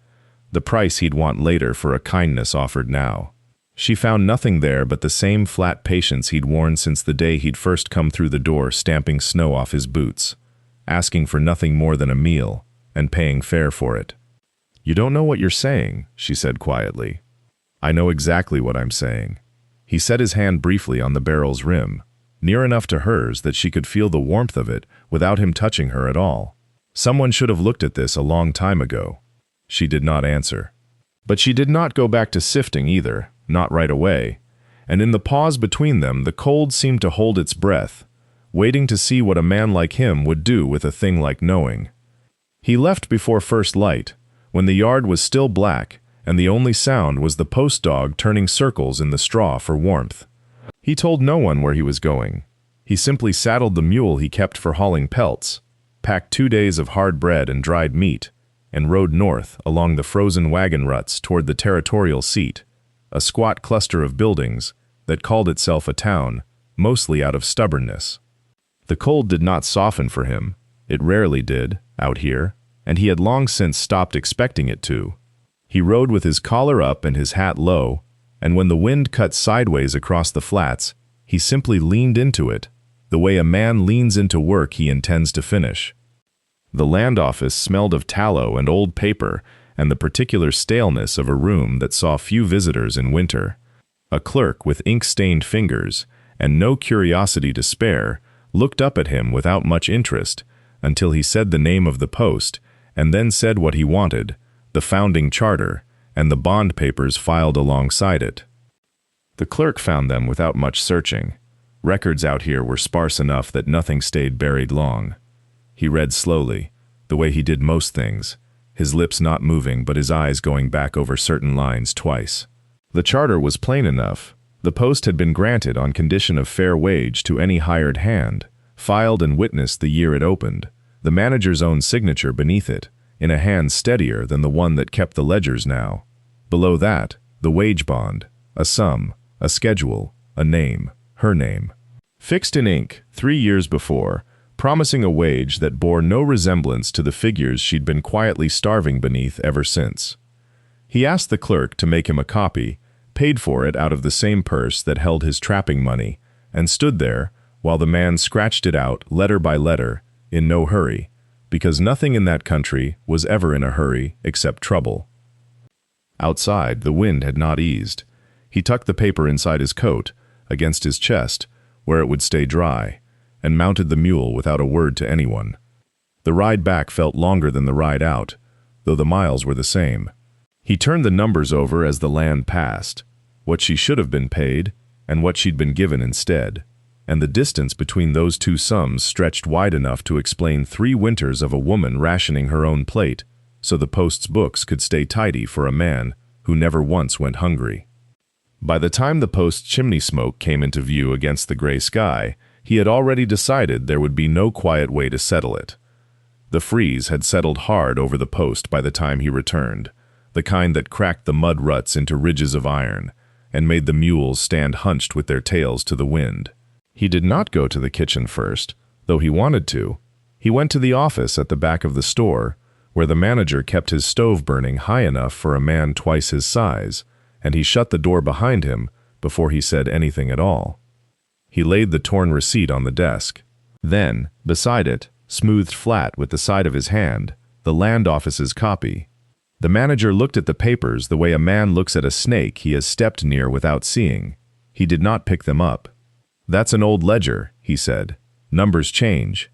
the price he'd want later for a kindness offered now. She found nothing there but the same flat patience he'd worn since the day he'd first come through the door stamping snow off his boots, asking for nothing more than a meal, and paying fair for it. "You don't know what you're saying," she said quietly. "I know exactly what I'm saying." He set his hand briefly on the barrel's rim, near enough to hers that she could feel the warmth of it without him touching her at all. Someone should have looked at this a long time ago. She did not answer. But she did not go back to sifting either, not right away, and in the pause between them the cold seemed to hold its breath, waiting to see what a man like him would do with a thing like knowing. He left before first light, when the yard was still black, and the only sound was the post dog turning circles in the straw for warmth. He told no one where he was going. He simply saddled the mule he kept for hauling pelts, packed 2 days of hard bread and dried meat, and rode north along the frozen wagon ruts toward the territorial seat, a squat cluster of buildings that called itself a town, mostly out of stubbornness. The cold did not soften for him. It rarely did, out here, and he had long since stopped expecting it to. He rode with his collar up and his hat low, and when the wind cut sideways across the flats, he simply leaned into it, the way a man leans into work he intends to finish. The land office smelled of tallow and old paper and the particular staleness of a room that saw few visitors in winter. A clerk with ink-stained fingers and no curiosity to spare looked up at him without much interest until he said the name of the post and then said what he wanted, the founding charter, and the bond papers filed alongside it. The clerk found them without much searching. Records out here were sparse enough that nothing stayed buried long. He read slowly, the way he did most things, his lips not moving but his eyes going back over certain lines twice. The charter was plain enough. The post had been granted on condition of fair wage to any hired hand, filed and witnessed the year it opened, the manager's own signature beneath it, in a hand steadier than the one that kept the ledgers now. Below that, the wage bond, a sum, a schedule, a name, her name. Fixed in ink 3 years before, promising a wage that bore no resemblance to the figures she'd been quietly starving beneath ever since. He asked the clerk to make him a copy, paid for it out of the same purse that held his trapping money, and stood there while the man scratched it out letter by letter, in no hurry, because nothing in that country was ever in a hurry except trouble. Outside, the wind had not eased. He tucked the paper inside his coat, against his chest, where it would stay dry, and mounted the mule without a word to anyone. The ride back felt longer than the ride out, though the miles were the same. He turned the numbers over as the land passed, what she should have been paid, and what she'd been given instead, and the distance between those two sums stretched wide enough to explain 3 winters of a woman rationing her own plate, so the Post's books could stay tidy for a man who never once went hungry. By the time the Post's chimney smoke came into view against the gray sky, he had already decided there would be no quiet way to settle it. The freeze had settled hard over the Post by the time he returned, the kind that cracked the mud ruts into ridges of iron, and made the mules stand hunched with their tails to the wind. He did not go to the kitchen first, though he wanted to. He went to the office at the back of the store, where the manager kept his stove burning high enough for a man twice his size, and he shut the door behind him before he said anything at all. He laid the torn receipt on the desk. Then, beside it, smoothed flat with the side of his hand, the land office's copy. The manager looked at the papers the way a man looks at a snake he has stepped near without seeing. He did not pick them up. "That's an old ledger," he said. "Numbers change.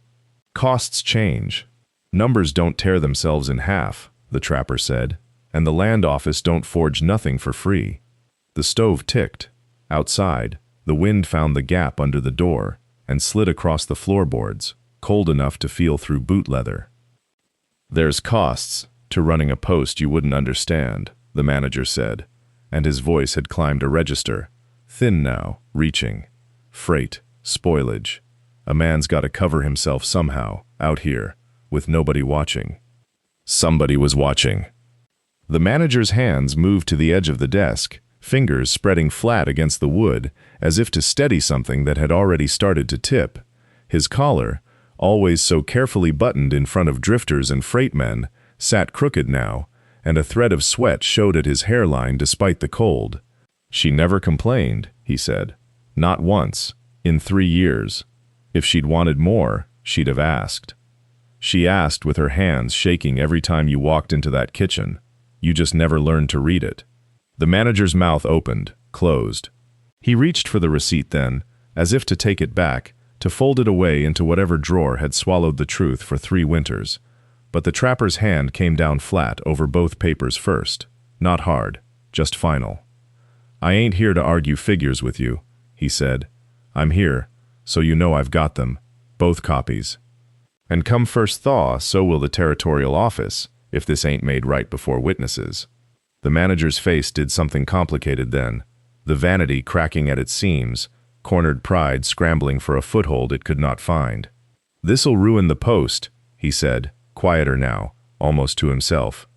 Costs change. Numbers don't tear themselves in half," the trapper said, "and the land office don't forge nothing for free." The stove ticked. Outside, the wind found the gap under the door and slid across the floorboards, cold enough to feel through boot leather. "There's costs to running a Post you wouldn't understand," the manager said, and his voice had climbed a register, thin now, reaching. "Freight, spoilage. A man's got to cover himself somehow, out here, with nobody watching." Somebody was watching. The manager's hands moved to the edge of the desk, fingers spreading flat against the wood, as if to steady something that had already started to tip. His collar, always so carefully buttoned in front of drifters and freight men, sat crooked now, and a thread of sweat showed at his hairline despite the cold. "She never complained," he said. "Not once, in 3 years. If she'd wanted more, she'd have asked. She asked with her hands shaking every time you walked into that kitchen. You just never learned to read it." The manager's mouth opened, closed. He reached for the receipt then, as if to take it back, to fold it away into whatever drawer had swallowed the truth for 3 winters. But the trapper's hand came down flat over both papers first. Not hard, just final. "I ain't here to argue figures with you," he said. "I'm here, so you know I've got them, both copies. And come first thaw, so will the territorial office, if this ain't made right before witnesses." The manager's face did something complicated then, the vanity cracking at its seams, cornered pride scrambling for a foothold it could not find. "This'll ruin the Post," he said, quieter now, almost to himself.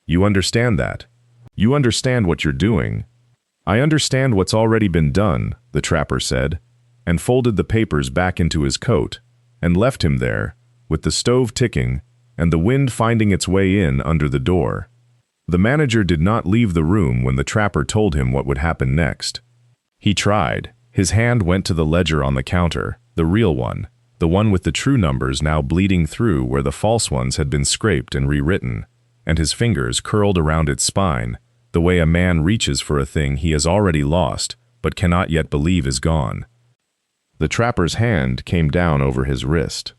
"You understand that? You understand what you're doing?" "I understand what's already been done," the trapper said, and folded the papers back into his coat, and left him there, with the stove ticking and the wind finding its way in under the door. The manager did not leave the room when the trapper told him what would happen next. He tried. His hand went to the ledger on the counter, the real one, the one with the true numbers now bleeding through where the false ones had been scraped and rewritten, and his fingers curled around its spine, the way a man reaches for a thing he has already lost but cannot yet believe is gone. The trapper's hand came down over his wrist.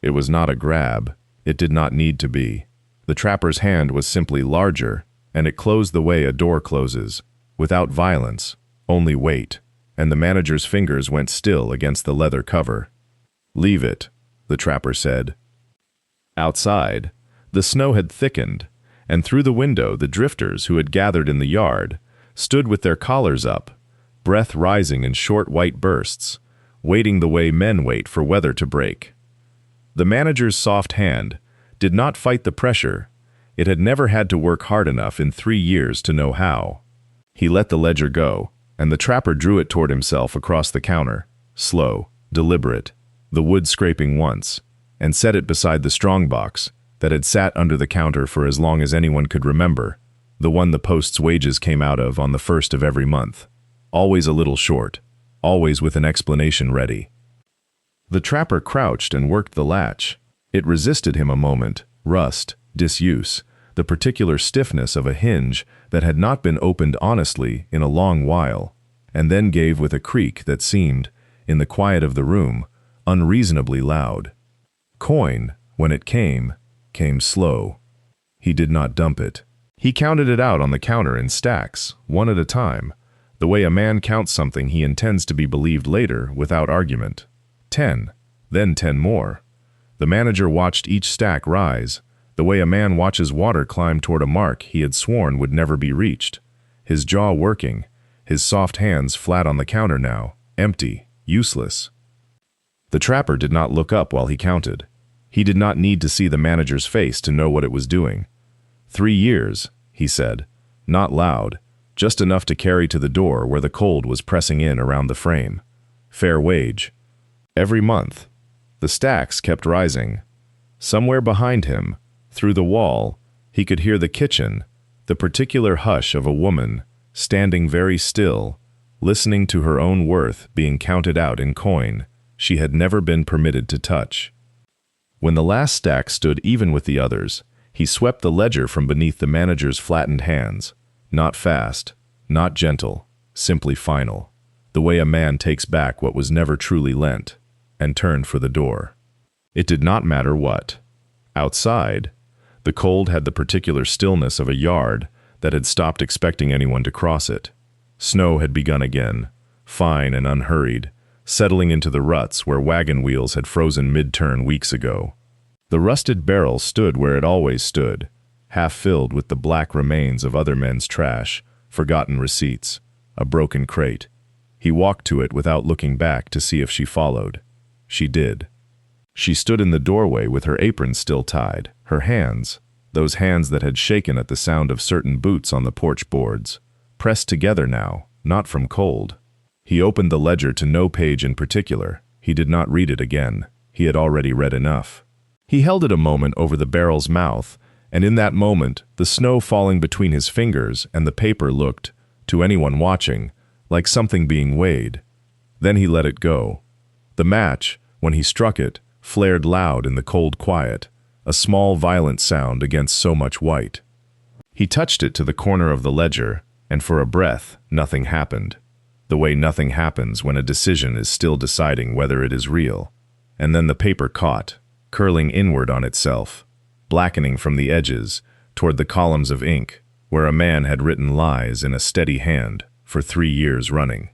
It was not a grab. It did not need to be. The trapper's hand was simply larger, and it closed the way a door closes, without violence, only weight, and the manager's fingers went still against the leather cover. "Leave it," the trapper said. Outside, the snow had thickened, and through the window the drifters who had gathered in the yard stood with their collars up, breath rising in short white bursts, waiting the way men wait for weather to break. The manager's soft hand did not fight the pressure. It had never had to work hard enough in 3 years to know how. He let the ledger go, and the trapper drew it toward himself across the counter, slow, deliberate, the wood scraping once, and set it beside the strongbox that had sat under the counter for as long as anyone could remember, the one the post's wages came out of on the first of every month. Always a little short, always with an explanation ready. The trapper crouched and worked the latch. It resisted him a moment, rust, disuse, the particular stiffness of a hinge that had not been opened honestly in a long while, and then gave with a creak that seemed, in the quiet of the room, unreasonably loud. Coin, when it came slow. He did not dump it. He counted it out on the counter in stacks, one at a time, the way a man counts something he intends to be believed later without argument. 10, then 10 more. The manager watched each stack rise, the way a man watches water climb toward a mark he had sworn would never be reached, his jaw working, his soft hands flat on the counter now, empty, useless. The trapper did not look up while he counted. He did not need to see the manager's face to know what it was doing. 3 years, he said, not loud, just enough to carry to the door where the cold was pressing in around the frame. Fair wage. Every month. The stacks kept rising. Somewhere behind him, through the wall, he could hear the kitchen, the particular hush of a woman, standing very still, listening to her own worth being counted out in coin she had never been permitted to touch. When the last stack stood even with the others, he swept the ledger from beneath the manager's flattened hands, not fast, not gentle, simply final, the way a man takes back what was never truly lent, and turned for the door. It did not matter what. Outside, the cold had the particular stillness of a yard that had stopped expecting anyone to cross it. Snow had begun again, fine and unhurried, settling into the ruts where wagon wheels had frozen mid-turn weeks ago. The rusted barrel stood where it always stood, half filled with the black remains of other men's trash, forgotten receipts, a broken crate. He walked to it without looking back to see if she followed. She did. She stood in the doorway with her apron still tied, her hands, those hands that had shaken at the sound of certain boots on the porch boards, pressed together now, not from cold. He opened the ledger to no page in particular. He did not read it again. He had already read enough. He held it a moment over the barrel's mouth, and in that moment, the snow falling between his fingers and the paper looked, to anyone watching, like something being weighed. Then he let it go. The match, when he struck it, flared loud in the cold quiet, a small violent sound against so much white. He touched it to the corner of the ledger, and for a breath, nothing happened. The way nothing happens when a decision is still deciding whether it is real. And then the paper caught, curling inward on itself, blackening from the edges, toward the columns of ink, where a man had written lies in a steady hand for 3 years running.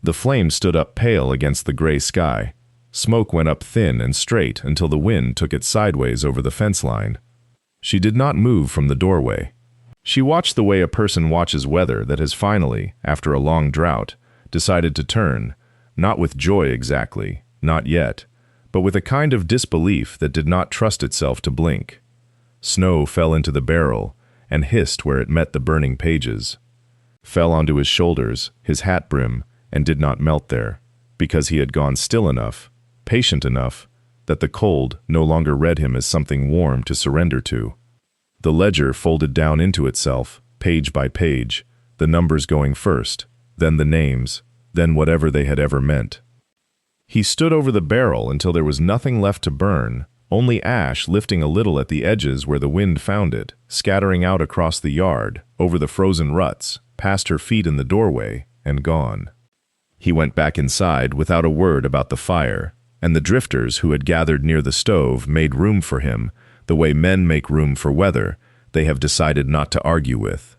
The flame stood up pale against the gray sky. Smoke went up thin and straight until the wind took it sideways over the fence line. She did not move from the doorway. She watched the way a person watches weather that has finally, after a long drought, decided to turn, not with joy exactly, not yet, but with a kind of disbelief that did not trust itself to blink. Snow fell into the barrel and hissed where it met the burning pages, fell onto his shoulders, his hat brim, and did not melt there, because he had gone still enough, patient enough, that the cold no longer read him as something warm to surrender to. The ledger folded down into itself, page by page, the numbers going first, then the names, then whatever they had ever meant. He stood over the barrel until there was nothing left to burn, only ash lifting a little at the edges where the wind found it, scattering out across the yard, over the frozen ruts, past her feet in the doorway, and gone. He went back inside without a word about the fire, and the drifters who had gathered near the stove made room for him, the way men make room for weather they have decided not to argue with.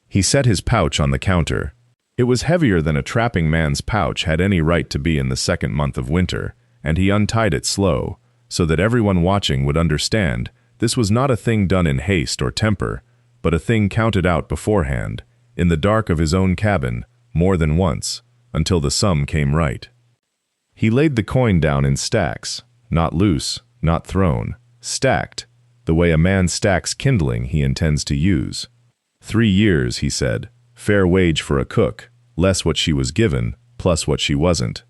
He set his pouch on the counter. It was heavier than a trapping man's pouch had any right to be in the second month of winter, and he untied it slow, so that everyone watching would understand this was not a thing done in haste or temper, but a thing counted out beforehand, in the dark of his own cabin, more than once, until the sum came right. He laid the coin down in stacks, not loose, not thrown, stacked, the way a man stacks kindling he intends to use. 3 years, he said, fair wage for a cook, less what she was given, plus what she wasn't.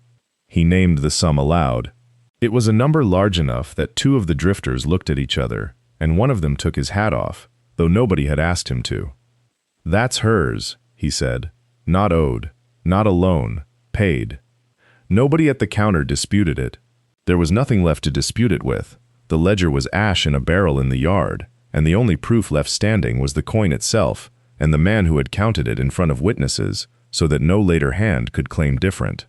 He named the sum aloud. It was a number large enough that two of the drifters looked at each other, and one of them took his hat off, though nobody had asked him to. "That's hers," he said. "Not owed, not a loan, paid." Nobody at the counter disputed it. There was nothing left to dispute it with. The ledger was ash in a barrel in the yard, and the only proof left standing was the coin itself and the man who had counted it in front of witnesses, so that no later hand could claim different.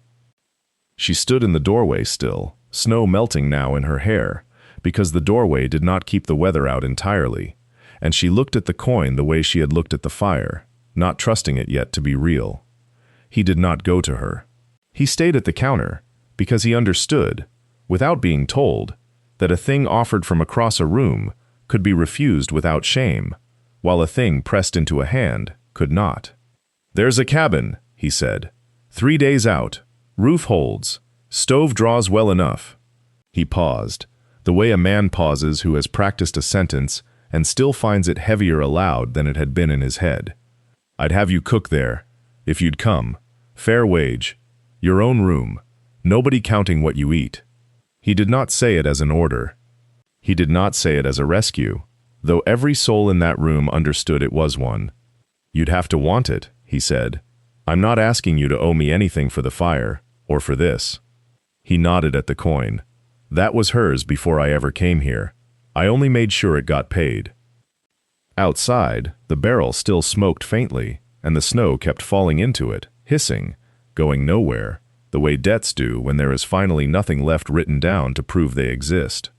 She stood in the doorway still, snow melting now in her hair, because the doorway did not keep the weather out entirely, and she looked at the coin the way she had looked at the fire, not trusting it yet to be real. He did not go to her. He stayed at the counter, because he understood, without being told, that a thing offered from across a room could be refused without shame, while a thing pressed into a hand could not. "There's a cabin," he said. 3 days out. Roof holds. Stove draws well enough." He paused, the way a man pauses who has practiced a sentence and still finds it heavier aloud than it had been in his head. "I'd have you cook there, if you'd come. Fair wage. Your own room. Nobody counting what you eat." He did not say it as an order. He did not say it as a rescue, though every soul in that room understood it was one. "You'd have to want it," he said. "I'm not asking you to owe me anything for the fire, or for this." He nodded at the coin. "That was hers before I ever came here. I only made sure it got paid." Outside, the barrel still smoked faintly, and the snow kept falling into it, hissing, going nowhere, the way debts do when there is finally nothing left written down to prove they exist.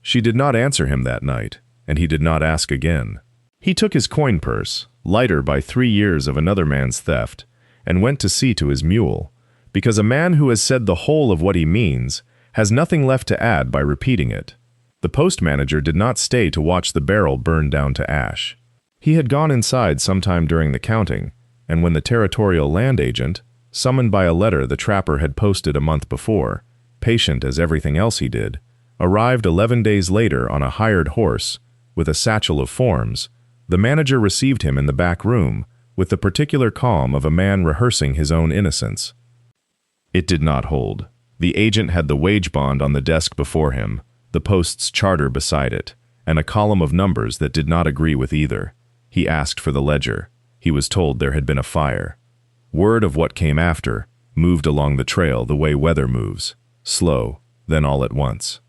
She did not answer him that night, and he did not ask again. He took his coin purse, lighter by 3 years of another man's theft, and went to see to his mule, because a man who has said the whole of what he means has nothing left to add by repeating it. The post manager did not stay to watch the barrel burn down to ash. He had gone inside sometime during the counting, and when the territorial land agent, summoned by a letter the trapper had posted a month before, patient as everything else he did, arrived 11 days later on a hired horse, with a satchel of forms, the manager received him in the back room with the particular calm of a man rehearsing his own innocence. It did not hold. The agent had the wage bond on the desk before him, the post's charter beside it, and a column of numbers that did not agree with either. He asked for the ledger. He was told there had been a fire. Word of what came after moved along the trail the way weather moves, slow, then all at once.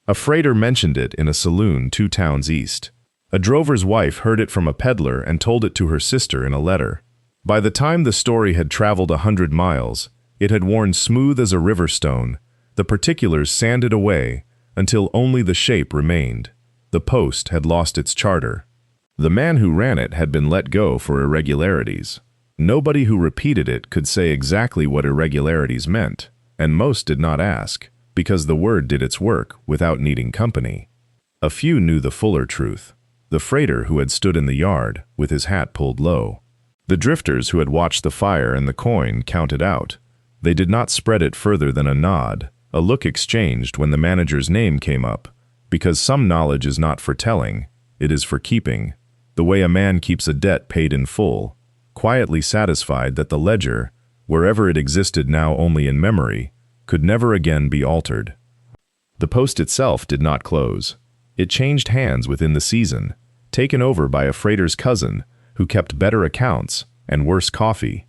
A freighter mentioned it in a saloon 2 towns east. A drover's wife heard it from a peddler and told it to her sister in a letter. By the time the story had traveled 100 miles, it had worn smooth as a river stone, the particulars sanded away until only the shape remained. The post had lost its charter. The man who ran it had been let go for irregularities. Nobody who repeated it could say exactly what irregularities meant, and most did not ask, because the word did its work without needing company. A few knew the fuller truth. The freighter who had stood in the yard, with his hat pulled low. The drifters who had watched the fire and the coin counted out. They did not spread it further than a nod, a look exchanged when the manager's name came up, because some knowledge is not for telling, it is for keeping, the way a man keeps a debt paid in full, quietly satisfied that the ledger, wherever it existed now only in memory, could never again be altered. The post itself did not close. It changed hands within the season, taken over by a freighter's cousin who kept better accounts and worse coffee,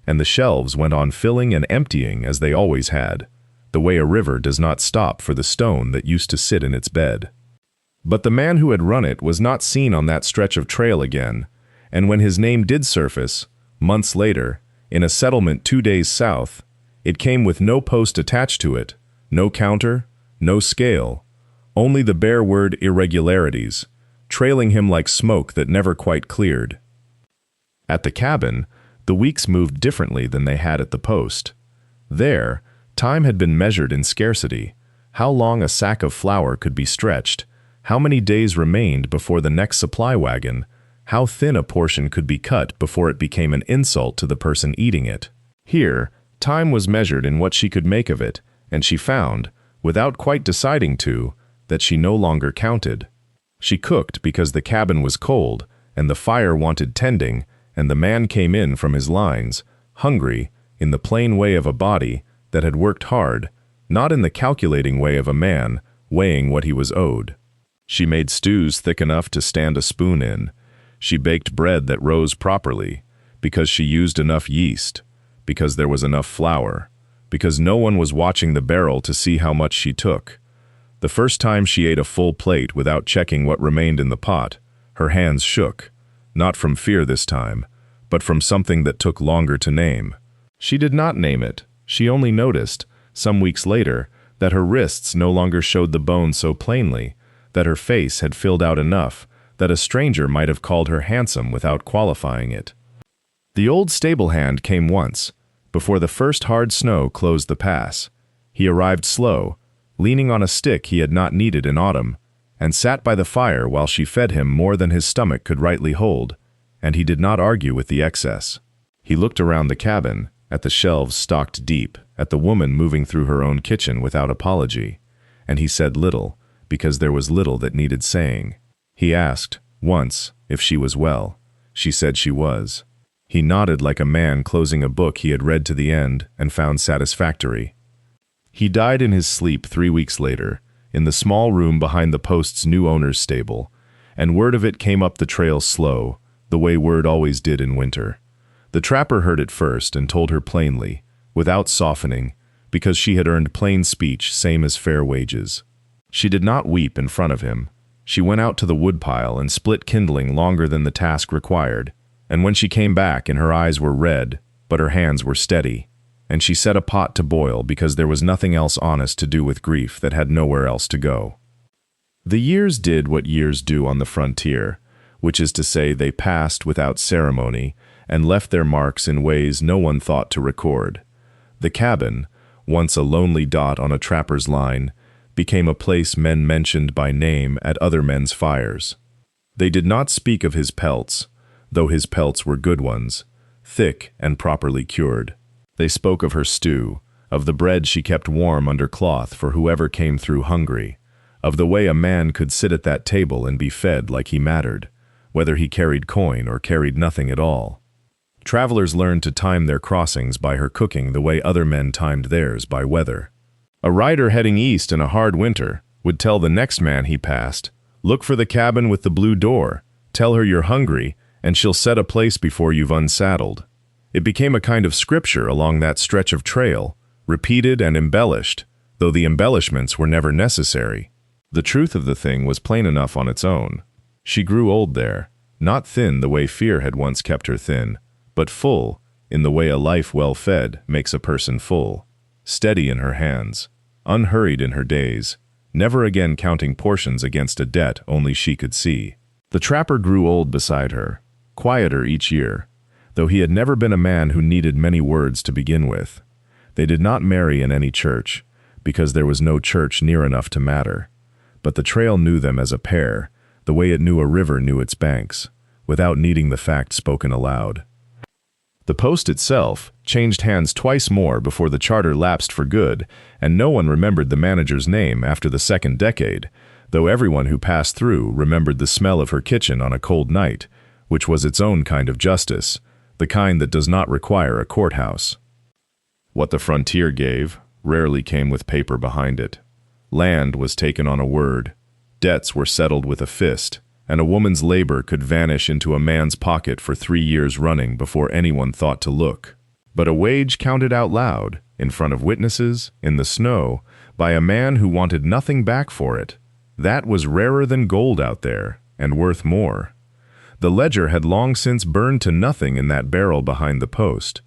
and the shelves went on filling and emptying as they always had, the way a river does not stop for the stone that used to sit in its bed. But the man who had run it was not seen on that stretch of trail again, and when his name did surface, months later, in a settlement 2 days south, it came with no post attached to it, no counter, no scale, only the bare word irregularities, trailing him like smoke that never quite cleared. At the cabin, the weeks moved differently than they had at the post. There, time had been measured in scarcity, how long a sack of flour could be stretched, how many days remained before the next supply wagon, how thin a portion could be cut before it became an insult to the person eating it. Here, time was measured in what she could make of it, and she found, without quite deciding to, that she no longer counted. She cooked because the cabin was cold, and the fire wanted tending, and the man came in from his lines, hungry, in the plain way of a body that had worked hard, not in the calculating way of a man weighing what he was owed. She made stews thick enough to stand a spoon in. She baked bread that rose properly, because she used enough yeast, because there was enough flour, because no one was watching the barrel to see how much she took. The first time she ate a full plate without checking what remained in the pot, her hands shook, not from fear this time, but from something that took longer to name. She did not name it. She only noticed, some weeks later, that her wrists no longer showed the bone so plainly, that her face had filled out enough that a stranger might have called her handsome without qualifying it. The old stable hand came once, before the first hard snow closed the pass. He arrived slow, leaning on a stick he had not needed in autumn, and sat by the fire while she fed him more than his stomach could rightly hold, and he did not argue with the excess. He looked around the cabin, at the shelves stocked deep, at the woman moving through her own kitchen without apology, and he said little, because there was little that needed saying. He asked, once, if she was well. She said she was. He nodded like a man closing a book he had read to the end and found satisfactory. He died in his sleep 3 weeks later, in the small room behind the post's new owner's stable, and word of it came up the trail slow, the way word always did in winter. The trapper heard it first and told her plainly, without softening, because she had earned plain speech same as fair wages. She did not weep in front of him. She went out to the woodpile and split kindling longer than the task required, and when she came back and her eyes were red, but her hands were steady, and she set a pot to boil because there was nothing else honest to do with grief that had nowhere else to go. The years did what years do on the frontier, which is to say they passed without ceremony and left their marks in ways no one thought to record. The cabin, once a lonely dot on a trapper's line, became a place men mentioned by name at other men's fires. They did not speak of his pelts, though his pelts were good ones, thick and properly cured. They spoke of her stew, of the bread she kept warm under cloth for whoever came through hungry, of the way a man could sit at that table and be fed like he mattered, whether he carried coin or carried nothing at all. Travelers learned to time their crossings by her cooking the way other men timed theirs by weather. A rider heading east in a hard winter would tell the next man he passed, "Look for the cabin with the blue door, tell her you're hungry, and she'll set a place before you've unsaddled." It became a kind of scripture along that stretch of trail, repeated and embellished, though the embellishments were never necessary. The truth of the thing was plain enough on its own. She grew old there, not thin the way fear had once kept her thin, but full, in the way a life well fed makes a person full, steady in her hands, unhurried in her days, never again counting portions against a debt only she could see. The trapper grew old beside her, quieter each year, though he had never been a man who needed many words to begin with. They did not marry in any church, because there was no church near enough to matter, but the trail knew them as a pair, the way it knew a river knew its banks, without needing the fact spoken aloud. The post itself changed hands twice more before the charter lapsed for good, and no one remembered the manager's name after the second decade, though everyone who passed through remembered the smell of her kitchen on a cold night, which was its own kind of justice, the kind that does not require a courthouse. What the frontier gave rarely came with paper behind it. Land was taken on a word, debts were settled with a fist, and a woman's labor could vanish into a man's pocket for 3 years running before anyone thought to look. But a wage counted out loud, in front of witnesses, in the snow, by a man who wanted nothing back for it, that was rarer than gold out there, and worth more. The ledger had long since burned to nothing in that barrel behind the post.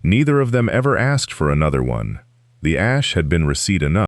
Neither of them ever asked for another one. The ash had been receipt enough.